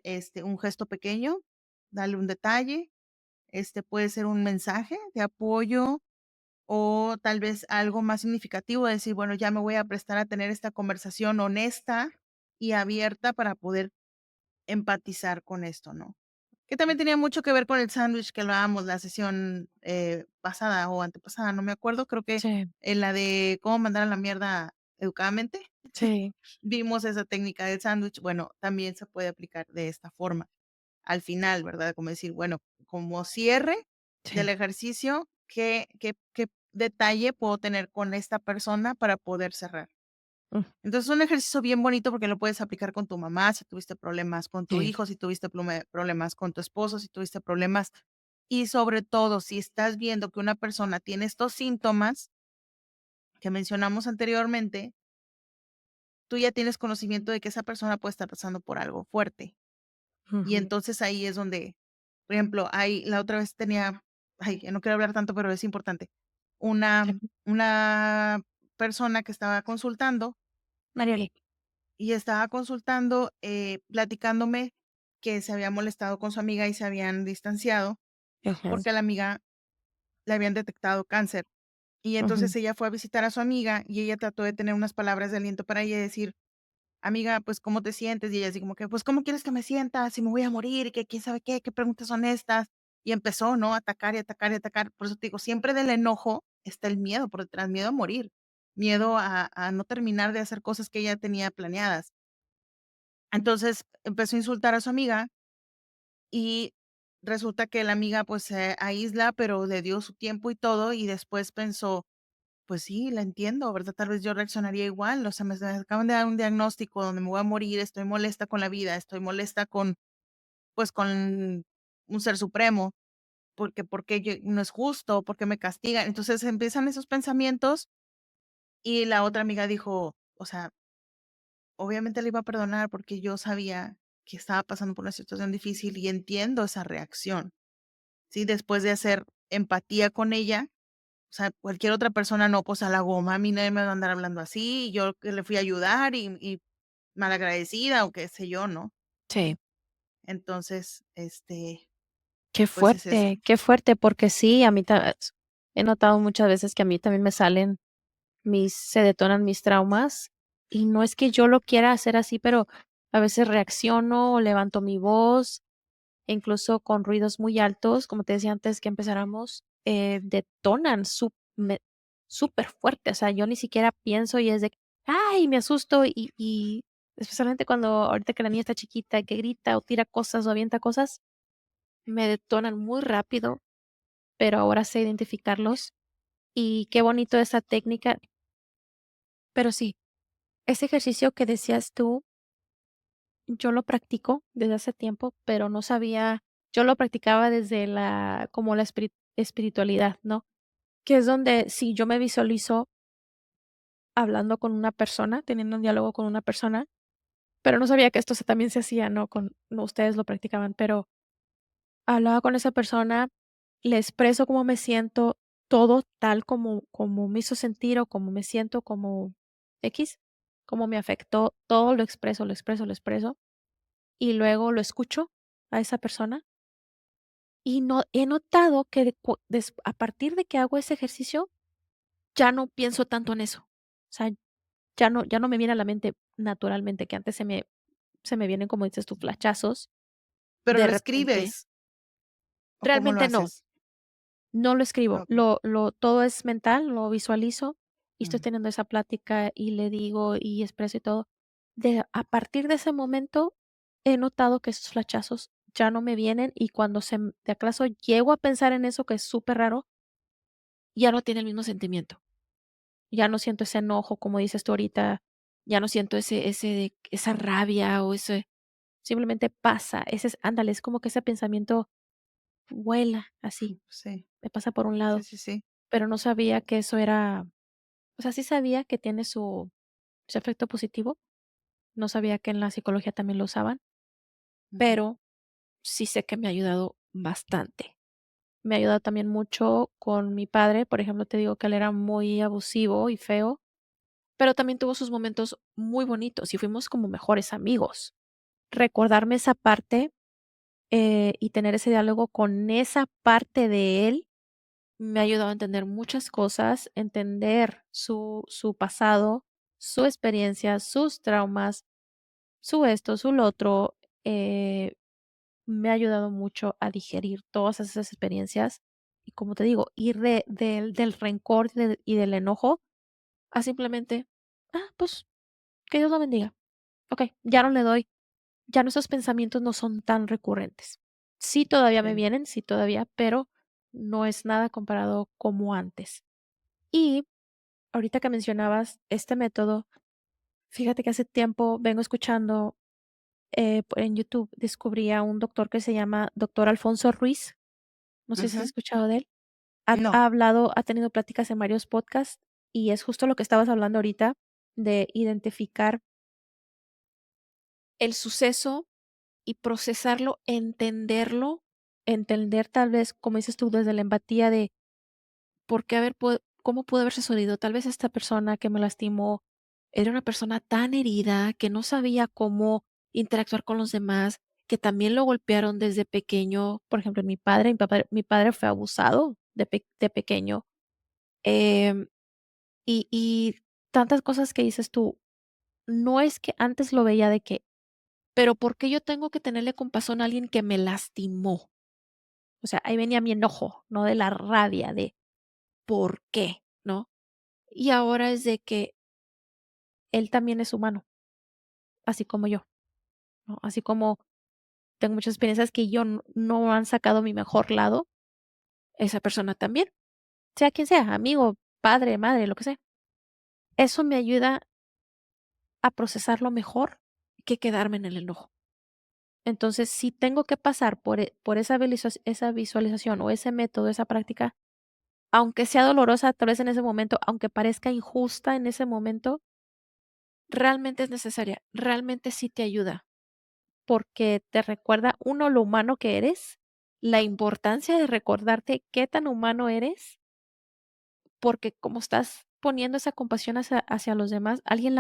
S2: gesto pequeño, darle un detalle, puede ser un mensaje de apoyo o tal vez algo más significativo, decir, bueno, ya me voy a prestar a tener esta conversación honesta y abierta para poder empatizar con esto, ¿no? Que también tenía mucho que ver con el sándwich que hablábamos la sesión, pasada o antepasada, no me acuerdo, creo que
S1: Sí.
S2: en la de cómo mandar a la mierda educadamente,
S1: Sí.
S2: vimos esa técnica del sándwich. Bueno, también se puede aplicar de esta forma. Al final, ¿verdad? Como decir, bueno, como cierre del
S1: Sí.
S2: ejercicio, ¿qué detalle puedo tener con esta persona para poder cerrar?
S1: Mm.
S2: Entonces, es un ejercicio bien bonito porque lo puedes aplicar con tu mamá, si tuviste problemas con tu
S1: Sí.
S2: hijo, si tuviste problemas con tu esposo, si tuviste problemas y sobre todo, si estás viendo que una persona tiene estos síntomas que mencionamos anteriormente, tú ya tienes conocimiento de que esa persona puede estar pasando por algo fuerte. Y
S1: Ujú.
S2: entonces ahí es donde, por ejemplo, la otra vez tenía, ay, no quiero hablar tanto, pero es importante, una,
S1: Sí.
S2: una persona que estaba consultando
S1: Marieli.
S2: y estaba consultando, platicándome que se había molestado con su amiga y se habían distanciado
S1: Ujú.
S2: porque a la amiga le habían detectado cáncer. Y
S1: Ujú.
S2: entonces ella fue a visitar a su amiga y ella trató de tener unas palabras de aliento para ella y decir: "Amiga, pues, ¿cómo te sientes?". Y ella así como que: "Pues, ¿cómo quieres que me sienta? Si me voy a morir, que quién sabe qué preguntas son estas". Y empezó, ¿no? A atacar, y atacar, y atacar. Por eso te digo, siempre del enojo está el miedo por detrás, miedo a morir, miedo a no terminar de hacer cosas que ella tenía planeadas. Entonces, empezó a insultar a su amiga y resulta que la amiga, pues, se aísla, pero le dio su tiempo y todo, y después pensó: "Pues sí, la entiendo, ¿verdad? Tal vez yo reaccionaría igual, o sea, me acaban de dar un diagnóstico donde me voy a morir, estoy molesta con la vida, estoy molesta con, pues, con un ser supremo, porque porque yo no es justo, porque me castigan". Entonces, empiezan esos pensamientos, y la otra amiga dijo, o sea, obviamente le iba a perdonar porque yo sabía que estaba pasando por una situación difícil y entiendo esa reacción, ¿sí? Después de hacer empatía con ella, o sea, cualquier otra persona no, pues a la goma, a mí nadie me va a andar hablando así, y yo que le fui a ayudar y malagradecida o qué sé yo, ¿no?
S1: Sí.
S2: Entonces, pues es eso.
S1: Qué fuerte, porque sí, a mí he notado muchas veces que a mí también me salen se detonan mis traumas, y no es que yo lo quiera hacer así, pero a veces reacciono o levanto mi voz, e incluso con ruidos muy altos, como te decía antes que empezáramos, detonan súper fuerte, o sea, yo ni siquiera pienso y es de, ay, me asusto y especialmente cuando ahorita que la niña está chiquita, que grita o tira cosas o avienta cosas, me detonan muy rápido, pero ahora sé identificarlos y qué bonito esa técnica, pero sí, ese ejercicio que decías tú, yo lo practico desde hace tiempo, pero no sabía, yo lo practicaba desde como la espiritualidad, ¿no? Que es donde si yo me visualizo hablando con una persona, teniendo un diálogo con una persona, pero no sabía que esto también se hacía, ¿no? No, ustedes lo practicaban, pero hablaba con esa persona, le expreso cómo me siento, todo tal como me hizo sentir o como me siento, como X, cómo me afectó, todo lo expreso, lo expreso, lo expreso, y luego lo escucho a esa persona, y no he notado que a partir de que hago ese ejercicio, ya no pienso tanto en eso. O sea, ya no me viene a la mente naturalmente, que antes se me vienen, como dices tú, flashazos,
S2: ¿Pero
S1: de
S2: lo
S1: repente
S2: escribes o cómo lo
S1: realmente no.
S2: haces?
S1: No lo escribo,
S2: Okey.
S1: todo es mental, lo visualizo y estoy
S2: Mm,
S1: teniendo esa plática y le digo y expreso y todo. A partir de ese momento, he notado que esos flachazos ya no me vienen y cuando de acaso llego a pensar en eso, que es súper raro, ya no tiene el mismo sentimiento. Ya no siento ese enojo, como dices tú ahorita, ya no siento esa rabia o simplemente pasa, ándale, es como que ese pensamiento vuela así,
S2: sí,
S1: me pasa por un
S2: sí,
S1: lado.
S2: sí, sí.
S1: Pero no sabía que eso era, o sea, sí sabía que tiene su efecto positivo, no sabía que en la psicología también lo usaban,
S2: Ujú.
S1: pero sí sé que me ha ayudado bastante. Me ha ayudado también mucho con mi padre, por ejemplo, te digo que él era muy abusivo y feo, pero también tuvo sus momentos muy bonitos y fuimos como mejores amigos. Recordarme esa parte, y tener ese diálogo con esa parte de él me ha ayudado a entender muchas cosas, entender su pasado, su experiencia, sus traumas, su esto, su lo otro. Me ha ayudado mucho a digerir todas esas experiencias y, como te digo, ir del rencor y del enojo a simplemente, pues que Dios lo bendiga. Ok, ya no le doy, ya nuestros pensamientos no son tan recurrentes. Sí, todavía me
S2: Sí.
S1: vienen, sí, todavía, pero no es nada comparado como antes. Y ahorita que mencionabas este método, fíjate que hace tiempo vengo escuchando, en YouTube descubrí a un doctor que se llama doctor Alfonso Ruiz, no sé si has
S2: Ujú.
S1: escuchado de él. Ha
S2: No.
S1: ha hablado, ha tenido pláticas en varios podcasts y es justo lo que estabas hablando ahorita, de identificar el suceso y procesarlo, entenderlo, entender tal vez, como dices tú, desde la empatía de porque, a ver, ¿cómo pudo haberse sucedido? Tal vez esta persona que me lastimó era una persona tan herida que no sabía cómo interactuar con los demás, que también lo golpearon desde pequeño. Por ejemplo, mi padre fue abusado de pequeño. Em, y tantas cosas que dices tú, no es que antes lo veía de que, pero ¿por qué yo tengo que tenerle compasión a alguien que me lastimó? O sea, ahí venía mi enojo, no de la rabia de ¿por qué? ¿No? Y ahora es de que él también es humano, así como yo, ¿no? Así como tengo muchas experiencias que yo no han sacado mi mejor lado, esa persona también, sea quien sea, amigo, padre, madre, lo que sea. Eso me ayuda a procesarlo mejor que quedarme en el enojo. Entonces, si tengo que pasar por esa visualización o ese método, esa práctica, aunque sea dolorosa, tal vez en ese momento, aunque parezca injusta en ese momento, realmente es necesaria, realmente sí te ayuda, porque te recuerda, uno, lo humano que eres, la importancia de recordarte qué tan humano eres, porque como estás poniendo esa compasión hacia los demás, alguien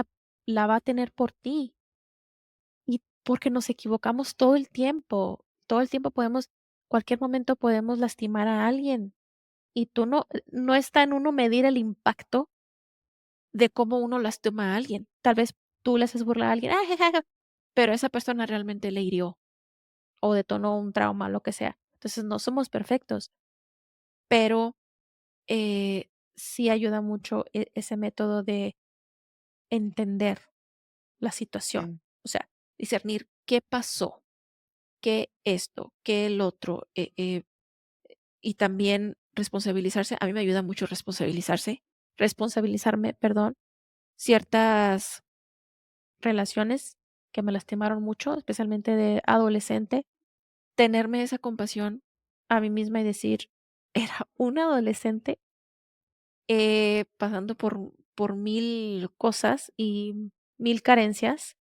S1: la va a tener por ti. Y porque nos equivocamos todo el tiempo podemos, cualquier momento podemos lastimar a alguien, y tú no está en uno medir el impacto de cómo uno lastima a alguien. Tal vez tú le haces burla a alguien, pero esa persona realmente le hirió o detonó un trauma, lo que sea. Entonces, no somos perfectos, pero, sí ayuda mucho ese método de entender la situación.
S2: Sí,
S1: O sea, discernir qué pasó, qué esto, qué el otro, y también responsabilizarse. A mí me ayuda mucho responsabilizarme, perdón, ciertas relaciones que me lastimaron mucho, especialmente de adolescente, tenerme esa compasión a mí misma y decir: "Era una adolescente, pasando por 1000 cosas y 1000 carencias".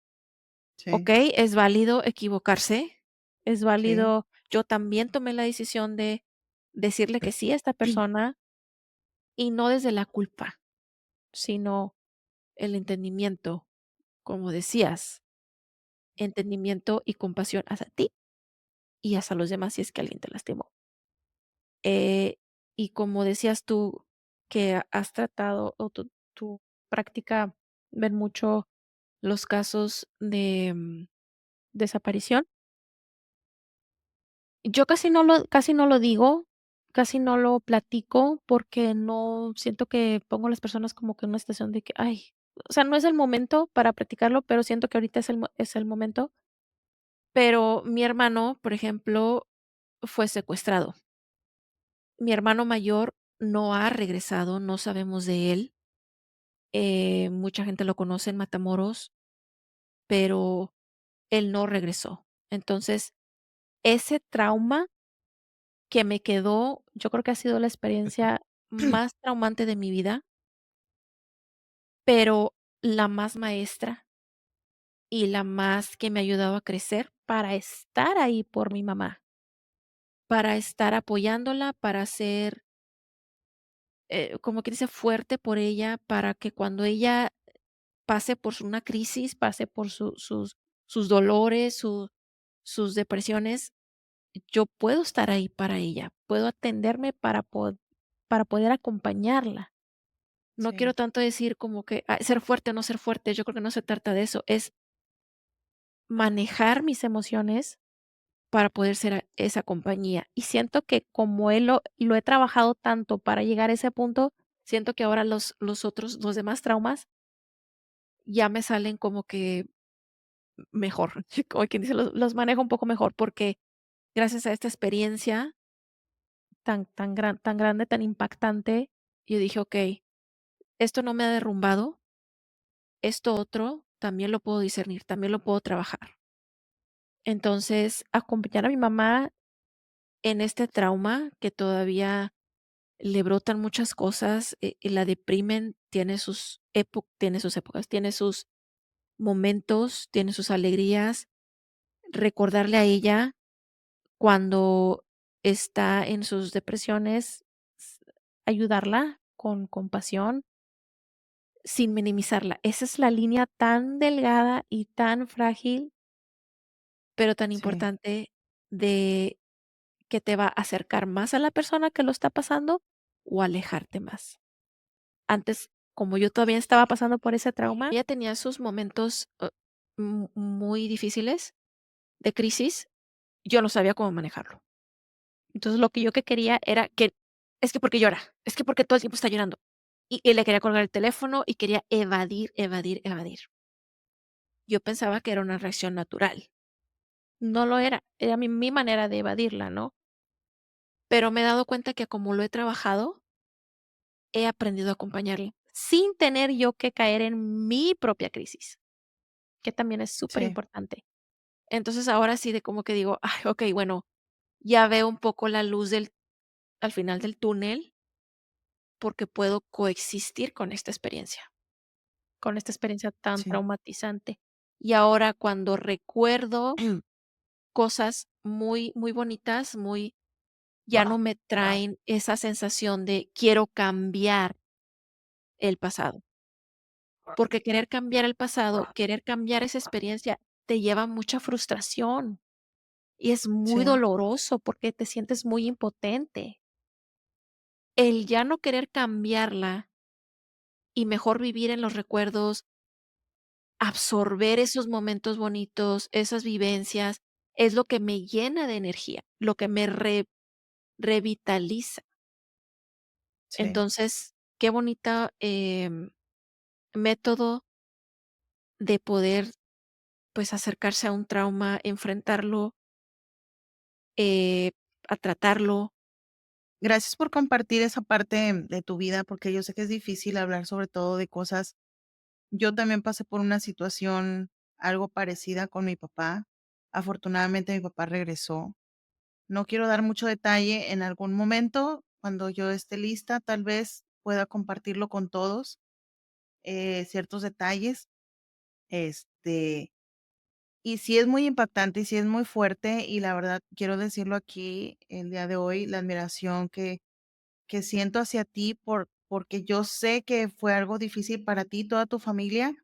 S2: sí,
S1: Okey, es válido equivocarse, es
S2: sí,
S1: válido, yo también tomé la decisión de decirle que sí a esta persona, y no desde la culpa, sino el entendimiento, como decías, entendimiento y compasión hacia ti y hacia los demás si es que alguien te lastimó. Eh, y como decías tú, que has tratado o tu práctica ver mucho los casos de, desaparición. Yo casi no lo digo, casi no lo platico, porque no siento que pongo a las personas como que en una situación de que, ay, o sea, no es el momento para practicarlo, pero siento que ahorita es el momento. Pero mi hermano, por ejemplo, fue secuestrado. Mi hermano mayor no ha regresado, no sabemos de él. Mucha gente lo conoce en Matamoros, pero él no regresó. Entonces, ese trauma que me quedó, yo creo que ha sido la experiencia más traumante de mi vida, pero la más maestra y la más que me ha ayudado a crecer para estar ahí por mi mamá, para estar apoyándola, para ser, como que dice, fuerte por ella, para que cuando ella pase por una crisis, pase por sus dolores, sus depresiones, yo puedo estar ahí para ella, puedo atenderme para poder acompañarla. No quiero
S2: sí,
S1: tanto decir como que, ser fuerte o no ser fuerte, yo creo que no se trata de eso, es manejar mis emociones para poder ser esa compañía. Y siento que como él lo he trabajado tanto para llegar a ese punto, siento que ahora los demás traumas ya me salen como que mejor, como quien dice, los manejo un poco mejor, porque gracias a esta experiencia tan grande, tan impactante, yo dije: "Okey, esto no me ha derrumbado, esto otro también lo puedo discernir, también lo puedo trabajar". Entonces, acompañar a mi mamá en este trauma que todavía le brotan muchas cosas, y la deprimen, tiene sus épocas, tiene sus momentos, tiene sus alegrías. Recordarle a ella cuando está en sus depresiones, s ayudarla con compasión, sin minimizarla. Esa es la línea tan delgada y tan frágil, pero tan
S2: sí,
S1: importante de que te va a acercar más a la persona que lo está pasando o alejarte más. Antes, como yo todavía estaba pasando por ese trauma, ella tenía sus momentos, muy difíciles de crisis, yo no sabía cómo manejarlo. Entonces, lo que yo que quería era que es que porque llora, es que porque todo el tiempo está llorando. Y le quería colgar el teléfono y quería evadir, evadir, evadir. Yo pensaba que era una reacción natural, no lo era mi manera de evadirla, ¿no? Pero me he dado cuenta que como lo he trabajado, he aprendido a acompañarla, sin tener yo que caer en mi propia crisis, que también es súper
S2: Sí,
S1: importante. Entonces, ahora sí de como que digo: "Ay, okey, bueno, ya veo un poco la luz del al final del túnel, porque puedo coexistir con esta experiencia tan
S2: sí.
S1: traumatizante". Y ahora cuando recuerdo cosas muy, muy bonitas, muy ya no me traen esa sensación de quiero cambiar el pasado, porque querer cambiar el pasado, querer cambiar esa experiencia, te lleva a mucha frustración y es muy
S2: Sí.
S1: doloroso porque te sientes muy impotente. El ya no querer cambiarla y mejor vivir en los recuerdos, absorber esos momentos bonitos, esas vivencias, es lo que me llena de energía, lo que me revitaliza.
S2: Sí.
S1: Entonces, qué bonita, método de poder, pues, acercarse a un trauma, enfrentarlo, eh, a tratarlo.
S2: Gracias por compartir esa parte de tu vida, porque yo sé que es difícil hablar sobre todo de cosas. Yo también pasé por una situación algo parecida con mi papá. Afortunadamente, mi papá regresó. No quiero dar mucho detalle. En algún momento, cuando yo esté lista, tal vez pueda compartirlo con todos, ciertos detalles. Este, y sí es muy impactante y sí es muy fuerte, y la verdad quiero decirlo aquí el día de hoy, la admiración que siento hacia ti porque yo sé que fue algo difícil para ti y toda tu familia,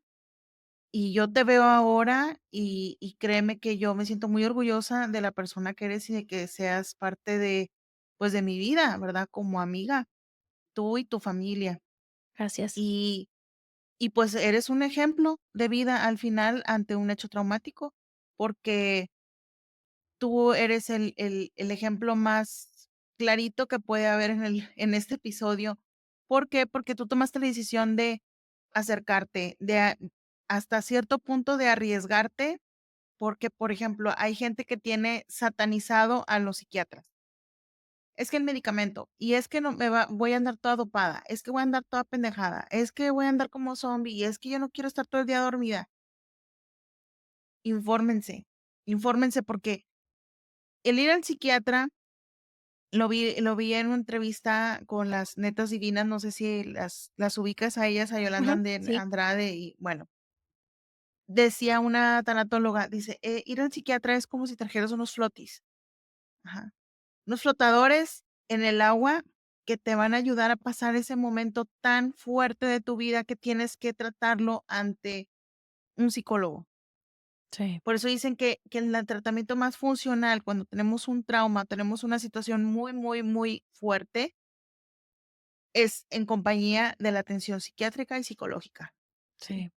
S2: y yo te veo ahora y créeme que yo me siento muy orgullosa de la persona que eres y de que seas parte de, pues, de mi vida, ¿verdad? Como amiga, tú y tu familia.
S1: Gracias.
S2: Y pues, eres un ejemplo de vida al final ante un hecho traumático, porque tú eres el ejemplo más clarito que puede haber en este episodio. ¿Por qué? Porque tú tomaste la decisión de acercarte, hasta cierto punto de arriesgarte, porque, por ejemplo, hay gente que tiene satanizado a los psiquiatras. Es que el medicamento, y es que no me va voy a andar toda dopada, es que voy a andar toda pendejada, es que voy a andar como zombie, y es que yo no quiero estar todo el día dormida. Infórmense, infórmense, porque el ir al psiquiatra lo vi en una entrevista con las Netas Divinas, no sé si las ubicas a ellas, a Yolanda
S1: Ujú, sí,
S2: Andrade, y bueno, decía una tanatóloga, dice: ir al psiquiatra es como si trajeras unos floaties, ajá, unos flotadores en el agua que te van a ayudar a pasar ese momento tan fuerte de tu vida que tienes que tratarlo ante un psicólogo.
S1: sí,
S2: Por eso dicen que el tratamiento más funcional cuando tenemos un trauma, tenemos una situación muy, muy, muy fuerte, es en compañía de la atención psiquiátrica y psicológica, ¿sí?
S1: sí,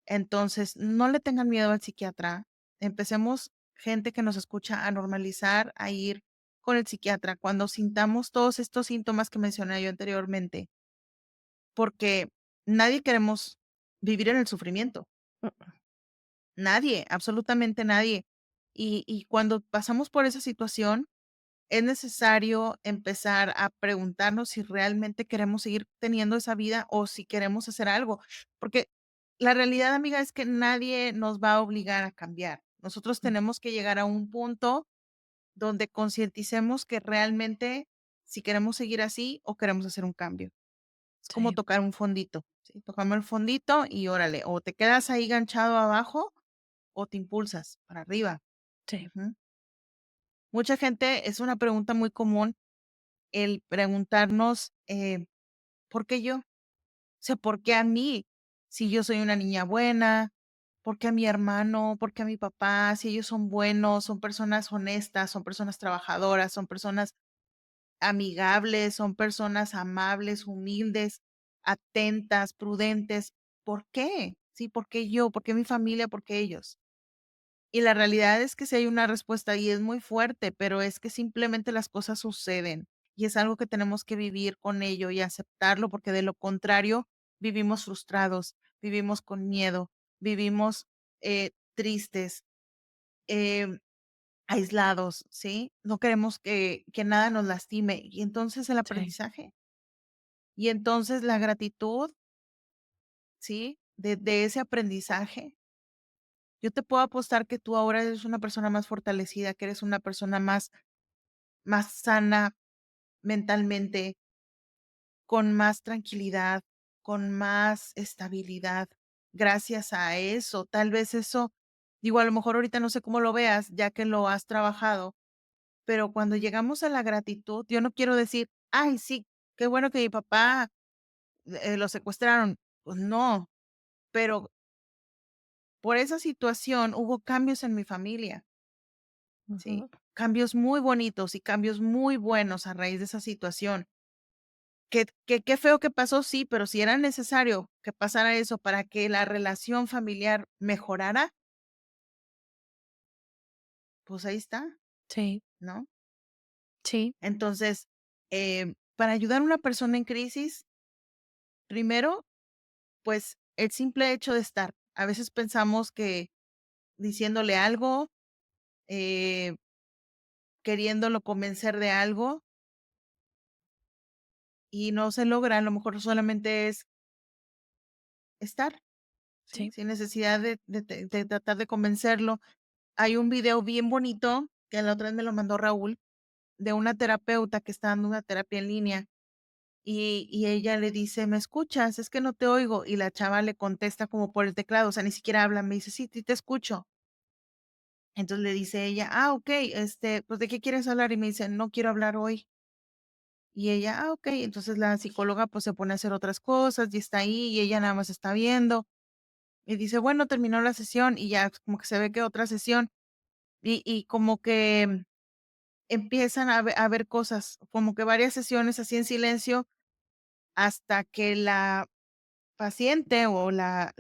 S2: Entonces, no le tengan miedo al psiquiatra. Empecemos, gente que nos escucha, a normalizar, a ir con el psiquiatra cuando sintamos todos estos síntomas que mencioné yo anteriormente, porque nadie queremos vivir en el sufrimiento.
S1: mm,
S2: Nadie, absolutamente nadie. Y cuando pasamos por esa situación, es necesario empezar a preguntarnos si realmente queremos seguir teniendo esa vida o si queremos hacer algo, porque la realidad, amiga, es que nadie nos va a obligar a cambiar. Nosotros
S1: mm,
S2: tenemos que llegar a un punto donde concienticemos que realmente si queremos seguir así o queremos hacer un cambio. Es como
S1: sí,
S2: tocar un fondito, ¿sí? Tocamos el fondito y órale, o te quedas ahí ganchado abajo o te impulsas para arriba.
S1: sí,
S2: Ujú. Mucha gente, es una pregunta muy común el preguntarnos, ¿por qué yo? O sea, ¿por qué a mí? Si yo soy una niña buena, ¿por qué a mi hermano? ¿Por qué a mi papá? Si ellos son buenos, son personas honestas, son personas trabajadoras, son personas amigables, son personas amables, humildes, atentas, prudentes. ¿Por qué? Sí, ¿por qué yo? ¿Por qué mi familia? ¿Por qué ellos? Y la realidad es que sí hay una respuesta y es muy fuerte, pero es que simplemente las cosas suceden y es algo que tenemos que vivir con ello y aceptarlo, porque de lo contrario vivimos frustrados, vivimos con miedo, vivimos tristes. em, aislados, ¿sí? No queremos que nada nos lastime. Y entonces el
S1: sí,
S2: aprendizaje, y entonces la gratitud, ¿sí? De ese aprendizaje. Yo te puedo apostar que tú ahora eres una persona más fortalecida, que eres una persona más sana mentalmente, con más tranquilidad, con más estabilidad. Gracias a eso, tal vez eso, digo, a lo mejor ahorita no sé cómo lo veas, ya que lo has trabajado, pero cuando llegamos a la gratitud, yo no quiero decir: "Ay, sí, qué bueno que mi papá, lo secuestraron". Pues no, pero por esa situación hubo cambios en mi familia, ¿sí?
S1: ujú,
S2: Cambios muy bonitos y cambios muy buenos a raíz de esa situación. Que qué feo que pasó, sí, pero si era necesario que pasara eso para que la relación familiar mejorara, pues ahí está,
S1: sí,
S2: ¿no?
S1: sí,
S2: Entonces, para ayudar a una persona en crisis, primero, pues el simple hecho de estar. A veces pensamos que diciéndole algo, eh, queriéndolo convencer de algo y no se logra, a lo mejor solamente es estar, ¿sí?
S1: sí,
S2: Sin necesidad de tratar de convencerlo. Hay un video bien bonito que la otra vez me lo mandó Raúl, de una terapeuta que está dando una terapia en línea, y ella le dice: "¿Me escuchas? Es que no te oigo", y la chava le contesta como por el teclado, o sea, ni siquiera habla, me dice: "Sí, sí te escucho". Entonces le dice ella: "Ah, okey, pues, ¿de qué quieres hablar?", y me dice: "No quiero hablar hoy". Y ella: "Ah, okey". Entonces la psicóloga, pues, se pone a hacer otras cosas y está ahí, y ella nada más está viendo, y dice: "Bueno, terminó la sesión", y ya como que se ve que otra sesión, y como que empiezan a ver cosas, como que varias sesiones así en silencio, hasta que la paciente o la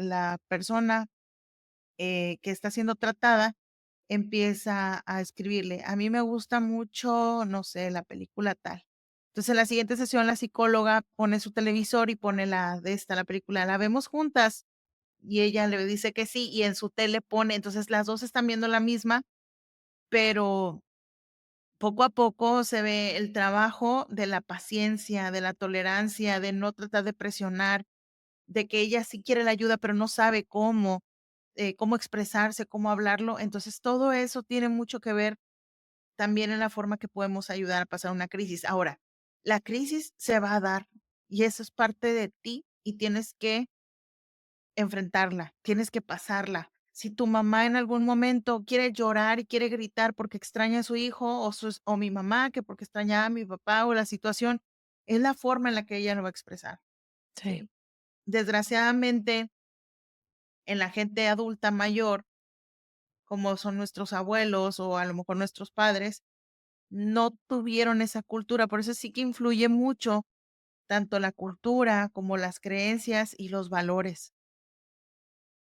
S2: persona, que está siendo tratada empieza a escribirle: "A mí me gusta mucho, no sé, la película tal". Entonces, en la siguiente sesión, la psicóloga pone su televisor y pone la película, ¿la vemos juntas? Y ella le dice que sí, y en su tele pone, entonces las 2 están viendo la misma, pero poco a poco se ve el trabajo de la paciencia, de la tolerancia, de no tratar de presionar, de que ella sí quiere la ayuda, pero no sabe cómo, cómo expresarse, cómo hablarlo. Entonces, todo eso tiene mucho que ver también en la forma que podemos ayudar a pasar una crisis. Ahora, la crisis se va a dar y eso es parte de ti y tienes que enfrentarla, tienes que pasarla. Si tu mamá en algún momento quiere llorar y quiere gritar porque extraña a su hijo o mi mamá que porque extrañaba a mi papá o la situación, es la forma en la que ella lo va a expresar,
S1: sí,
S2: ¿sí? Desgraciadamente, en la gente adulta mayor, como son nuestros abuelos o a lo mejor nuestros padres, no tuvieron esa cultura, por eso sí que influye mucho tanto la cultura como las creencias y los valores.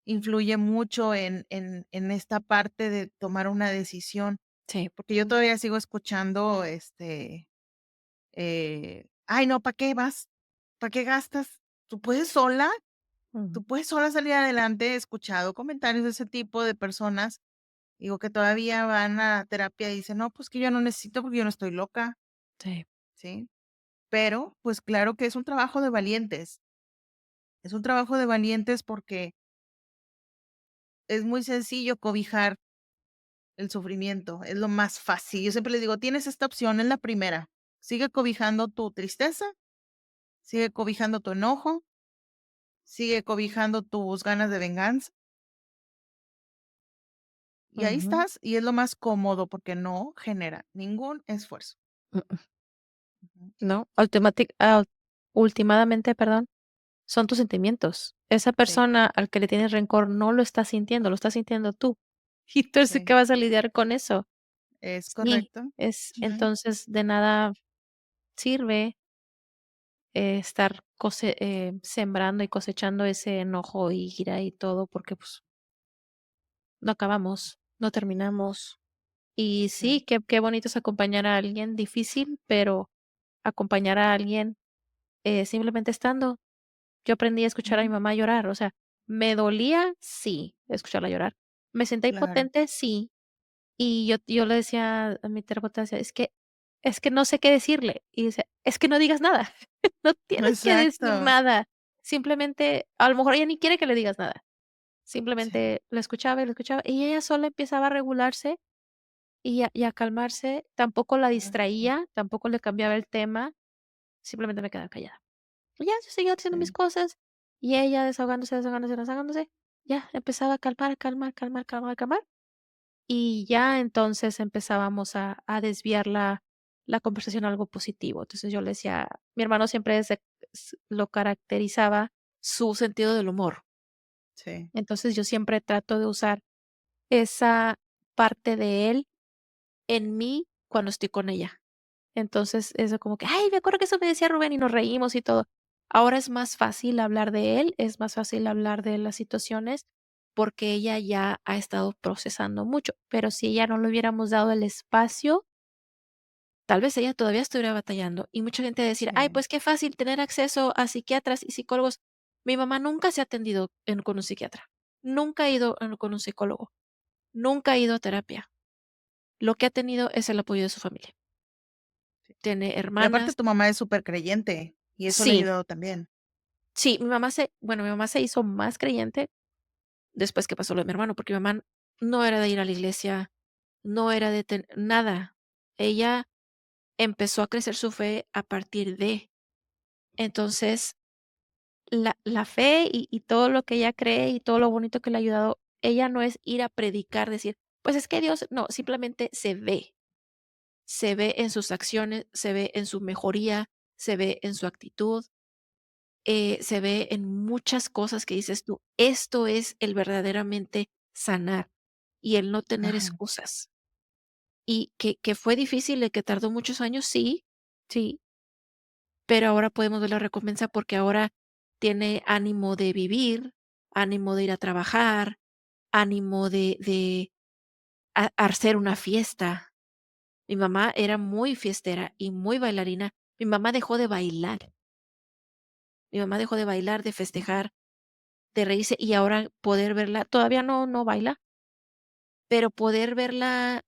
S2: Influye mucho en esta parte de tomar una decisión,
S1: sí,
S2: porque yo todavía sigo escuchando, "Ay, no, ¿para qué vas? ¿Para qué gastas? ¿Tú puedes sola?
S1: ujú,
S2: ¿Tú puedes sola salir adelante?". He escuchado comentarios de ese tipo de personas, digo, que todavía van a terapia y dicen: "No, pues que yo no necesito porque yo no estoy loca",
S1: sí,
S2: ¿sí? Pero, pues claro que es un trabajo de valientes, es un trabajo de valientes porque es muy sencillo cobijar el sufrimiento, es lo más fácil. Yo siempre les digo: "Tienes esta opción, es la primera. Sigue cobijando tu tristeza, sigue cobijando tu enojo, sigue cobijando tus ganas de venganza, y ahí
S1: ujú,
S2: estás, y es lo más cómodo porque no genera ningún esfuerzo". Ujú.
S1: no, últimamente, perdón, son tus sentimientos. Esa
S2: Sí,
S1: persona al que le tienes rencor no lo está sintiendo, lo estás sintiendo tú. Y entonces,
S2: sí,
S1: ¿qué vas a lidiar con eso?
S2: es
S1: Sí,
S2: correcto.
S1: es
S2: Ujú,
S1: entonces de nada sirve, estar sembrando y cosechando ese enojo y ira y todo, porque, pues, no acabamos, no terminamos. Y
S2: sí.
S1: sí, qué bonito es acompañar a alguien difícil, pero acompañar a alguien, simplemente estando. Yo aprendí a escuchar a mi
S2: Ujú,
S1: mamá llorar, o sea, ¿me dolía? Sí, escucharla llorar. ¿Me sentía
S2: claro.
S1: impotente? Sí, Y yo le decía a mi terapeuta, decía: "Es que no sé qué decirle", y dice: "Es que no digas nada, no tienes que decir
S2: Exacto.
S1: nada, simplemente", a lo mejor ella ni quiere que le digas nada,
S2: Sí,
S1: simplemente lo escuchaba, y ella sola empezaba a regularse y a calmarse, tampoco la
S2: exacto.
S1: distraía, tampoco le cambiaba el tema, simplemente me quedaba callada. Y ya, yo seguía haciendo mis
S2: Sí,
S1: cosas, y ella desahogándose, desahogándose, desahogándose, ya empezaba a calmar, calmar, calmar, calmar, calmar. Y ya entonces empezábamos a desviar la conversación a algo positivo. Entonces, yo le decía mi hermano siempre lo caracterizaba su sentido del humor.
S2: sí,
S1: Entonces, yo siempre trato de usar esa parte de él en mí cuando estoy con ella. Entonces, eso como que: "Ay, me acuerdo que eso me decía Rubén", y nos reímos y todo. Ahora es más fácil hablar de él, es más fácil hablar de las situaciones, porque ella ya ha estado procesando mucho, pero si ella no le hubiéramos dado el espacio, tal vez ella todavía estuviera batallando. Y mucha gente va a decir: "Ay,
S2: sí.
S1: pues qué fácil tener acceso a psiquiatras y psicólogos". Mi mamá nunca se ha atendido con un psiquiatra, nunca ha ido con un psicólogo, nunca ha ido a terapia. Lo que ha tenido es el apoyo de su familia. Tiene
S2: Y aparte
S1: hermanas.
S2: tu mamá es súper creyente y eso le ha
S1: Sí.
S2: ayudado también.
S1: Sí, mi mamá se hizo más creyente después que pasó lo de mi hermano, porque mi mamá no era de ir a la iglesia, no era de nada. Ella empezó a crecer su fe a partir de. Entonces, la fe y todo lo que ella cree y todo lo bonito que le ha ayudado, ella no es ir a predicar, decir: "Pues es que Dios", no, simplemente se ve en sus acciones, se ve en su mejoría, se ve en su actitud. Se ve en muchas cosas que dices tú, esto es el verdaderamente sanar y el no tener
S2: Ajá,
S1: excusas. Y que fue difícil, de que tardó muchos años, sí, sí, pero ahora podemos ver la recompensa porque ahora tiene ánimo de vivir, ánimo de ir a trabajar, ánimo de hacer una fiesta. Mi mamá era muy fiestera y muy bailarina. Mi mamá dejó de bailar. Mi mamá dejó de bailar, de festejar, de reírse, y ahora poder verla, todavía no baila, pero poder verla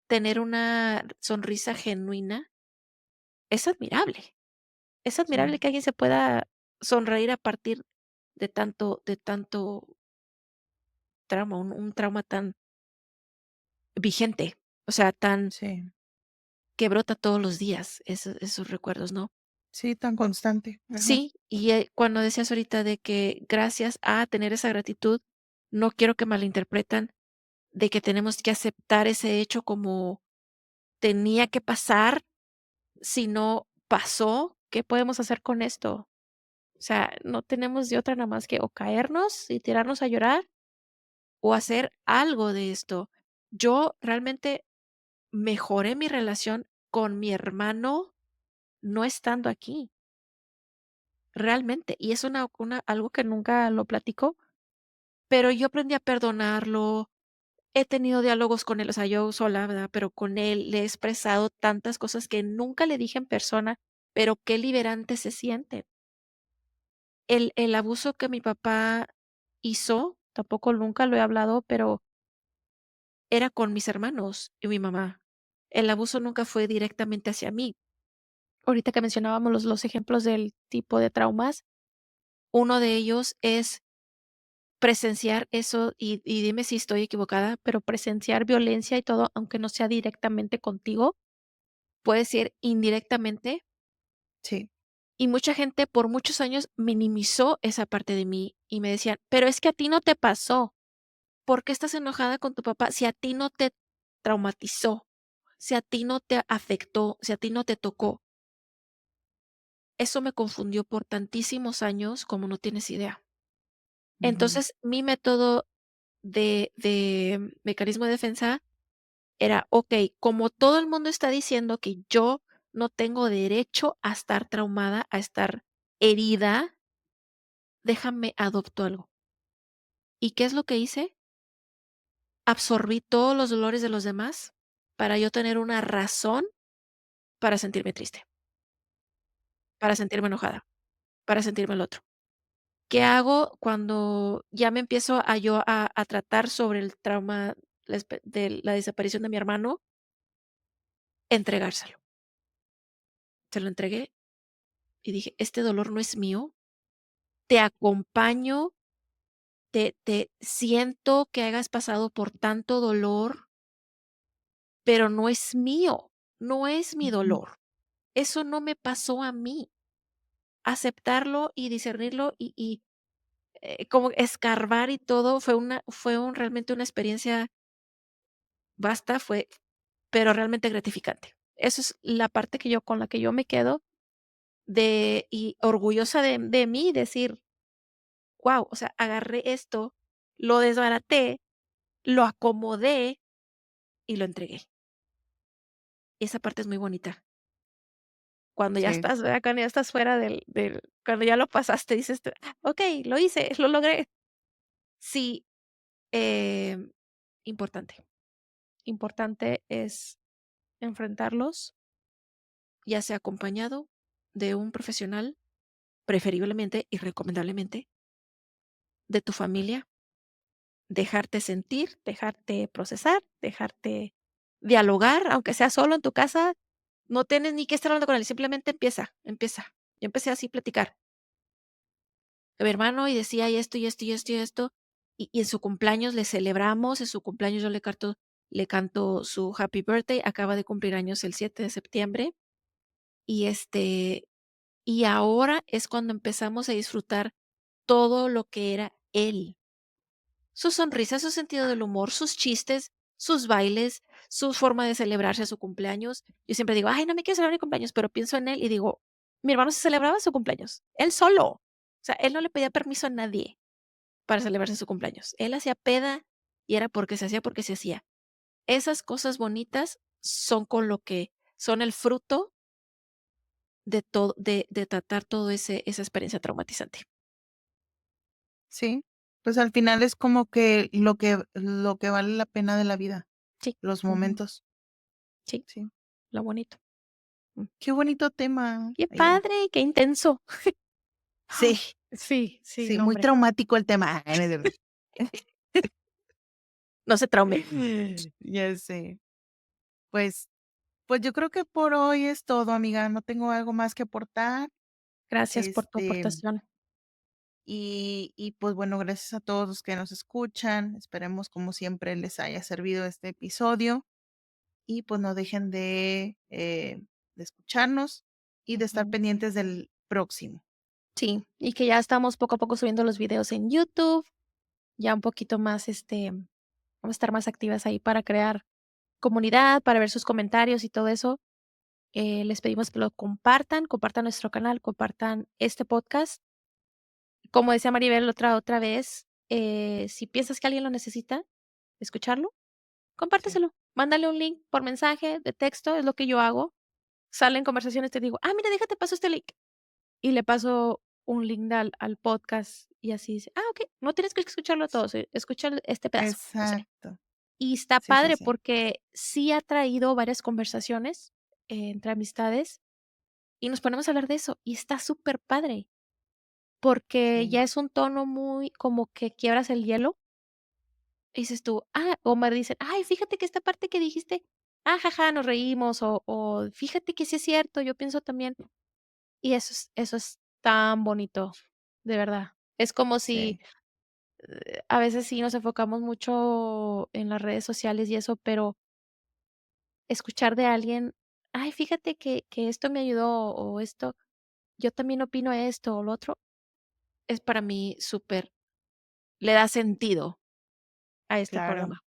S1: tener una sonrisa genuina es admirable
S2: sí,
S1: que alguien se pueda sonreír a partir de tanto trauma, un trauma tan vigente, o sea, tan
S2: sí,
S1: que brota todos los días, esos recuerdos, ¿no?
S2: sí, tan constante. Ajá.
S1: Sí, y, cuando decías ahorita de que gracias a tener esa gratitud, no quiero que malinterpretan de que tenemos que aceptar ese hecho como tenía que pasar. Si no pasó, ¿qué podemos hacer con esto? O sea, no tenemos de otra nada más que o caernos y tirarnos a llorar o hacer algo de esto. Yo realmente mejoré mi relación con mi hermano no estando aquí, realmente. Y es algo que nunca lo platico, pero yo aprendí a perdonarlo. He tenido diálogos con él, o sea, yo sola, ¿verdad? Pero con él le he expresado tantas cosas que nunca le dije en persona, pero qué liberante se siente. El abuso que mi papá hizo, tampoco nunca lo he hablado, pero era con mis hermanos y mi mamá. El abuso nunca fue directamente hacia mí. Ahorita que mencionábamos los ejemplos del tipo de traumas, uno de ellos es presenciar eso, y dime si estoy equivocada, pero presenciar violencia y todo, aunque no sea directamente contigo, puede ser indirectamente,
S2: Sí,
S1: y mucha gente por muchos años minimizó esa parte de mí y me decían: "Pero es que a ti no te pasó". ¿Por qué estás enojada con tu papá si a ti no te traumatizó, si a ti no te afectó, si a ti no te tocó? Eso me confundió por tantísimos años como no tienes idea.
S2: ujú,
S1: Entonces, mi método de mecanismo de defensa era, okey, como todo el mundo está diciendo que yo no tengo derecho a estar traumada, a estar herida, déjame adopto algo. ¿Y qué es lo que hice? Absorbí todos los dolores de los demás para yo tener una razón para sentirme triste, para sentirme enojada, para sentirme el otro. ¿Qué hago cuando ya me empiezo a tratar sobre el trauma? de la desaparición de mi hermano, entregárselo. Se lo entregué y dije: "Este dolor no es mío, te acompaño, te siento que hayas pasado por tanto dolor, pero no es mío, no es mi
S2: Ujú.
S1: dolor. Eso no me pasó a mí". Aceptarlo y discernirlo como escarbar y todo fue realmente una experiencia vasta, pero realmente gratificante. Eso es la parte que yo con la que yo me quedo y orgullosa de mí, decir: "Guau, o sea, agarré esto, lo desbaraté, lo acomodé y lo entregué". Esa parte es muy bonita. Cuando ya
S2: Sí,
S1: estás, ¿verdad? Cuando ya estás fuera cuando ya lo pasaste, dices tú: "Ah, okey, lo hice, lo logré". Sí, em, importante. Importante es enfrentarlos, ya sea acompañado de un profesional, preferiblemente y recomendablemente de tu familia, dejarte sentir, dejarte procesar, dejarte dialogar, aunque sea solo en tu casa, no tienes ni que estar hablando con él, simplemente empieza, empieza. Yo empecé así a platicar con mi hermano y decía y esto, y esto, y esto, y esto, y en su cumpleaños le celebramos, en su cumpleaños yo le canto su happy birthday, acaba de cumplir años el 7 de septiembre. Y, y ahora es cuando empezamos a disfrutar todo lo que era él. Su sonrisa, su sentido del humor, sus chistes, sus bailes, su forma de celebrarse su cumpleaños. Yo siempre digo: "Ay, no me quiero celebrar mi cumpleaños", pero pienso en él y digo: "Mi hermano se celebraba su cumpleaños, él solo". O sea, él no le pedía permiso a nadie para celebrarse su cumpleaños. Él hacía peda y era porque se hacía, porque se hacía. Esas cosas bonitas son con lo que son el fruto de todo de tratar todo esa experiencia traumatizante.
S2: sí. Pues al final es como que lo que vale la pena de la vida,
S1: Sí,
S2: los
S1: ujú,
S2: momentos.
S1: sí,
S2: Sí.
S1: lo bonito. Mm.
S2: Qué bonito tema,
S1: Qué
S2: Mayrani.
S1: padre, qué intenso.
S2: Sí,
S1: Sí, sí,
S2: sí,
S1: no,
S2: muy
S1: hombre.
S2: traumático el tema. No es cierto.
S1: No se traume.
S2: Ya sé. Pues pues yo creo que por hoy es todo, amiga. No tengo algo más que aportar.
S1: Gracias por tu
S2: Este,
S1: aportación.
S2: y pues bueno, gracias a todos los que nos escuchan. Esperemos, como siempre, les haya servido este episodio. Y pues no dejen de escucharnos y de estar
S1: Ujú.
S2: pendientes del próximo.
S1: Sí, y que ya estamos poco a poco subiendo los videos en YouTube, ya un poquito más, vamos a estar más activas ahí para crear comunidad, para ver sus comentarios y todo eso. Les pedimos que lo compartan, compartan nuestro canal, compartan este podcast. Como decía Maribel otra vez, si piensas que alguien lo necesita, escucharlo,
S2: Sí,
S1: compárteselo. Mándale un link por mensaje de texto, es lo que yo hago. Salen conversaciones, te digo: "Ah, mira, déjate paso este link", y le paso un link al podcast, y así dice: "Ah, okey, no tienes que escucharlo todo, escucha este pedazo", no sé.
S2: exacto.
S1: Y está
S2: Sí, sí,
S1: padre
S2: sí.
S1: porque sí ha traído varias conversaciones entre amistades, y nos ponemos a hablar de eso, y está súper padre. Porque
S2: Sí,
S1: ya es un tono muy como que quiebras el hielo, y dices tú: o me dicen: "Ay, fíjate que esta parte que dijiste, jaja, nos reímos", o fíjate que sí es cierto, yo pienso también. Y eso es tan bonito, de verdad. Es como si,
S2: sí,
S1: a veces sí nos enfocamos mucho en las redes sociales y eso, pero escuchar de alguien: "Ay, fíjate que esto me ayudó", o esto, yo también opino esto o lo otro, es para mí súper, le da sentido a este
S2: claro,
S1: programa.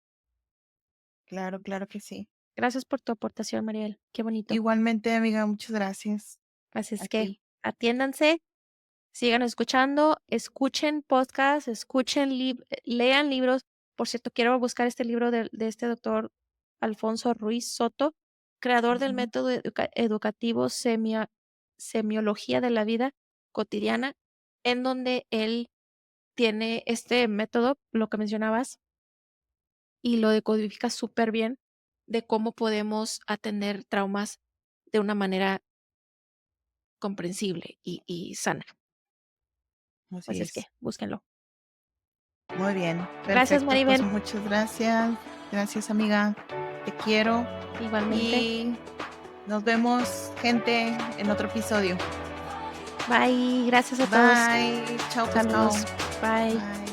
S2: claro, claro que sí.
S1: Gracias por tu aportación, Mariel. Qué bonito.
S2: Igualmente, amiga, muchas gracias
S1: Así
S2: a
S1: es que
S2: ti.
S1: atiéndanse, sigan escuchando, escuchen podcasts, lean libros. Por cierto, quiero buscar este libro de este doctor Alfonso Ruiz Soto, creador del
S2: Ujú.
S1: método educativo semiología de la vida cotidiana, en donde él tiene este método, lo que mencionabas, y lo decodifica súper bien de cómo podemos atender traumas de una manera comprensible y sana.
S2: Así
S1: Así es que
S2: es.
S1: búsquenlo.
S2: Muy bien,
S1: Gracias,
S2: perfecto. Pues
S1: Maribel.
S2: muchas gracias. Gracias, amiga. Te quiero
S1: Igualmente.
S2: y nos vemos, gente, en otro episodio.
S1: Bye, gracias a todos.
S2: Bye. Chao, pescado.
S1: Saludos. Bye.
S2: Bye.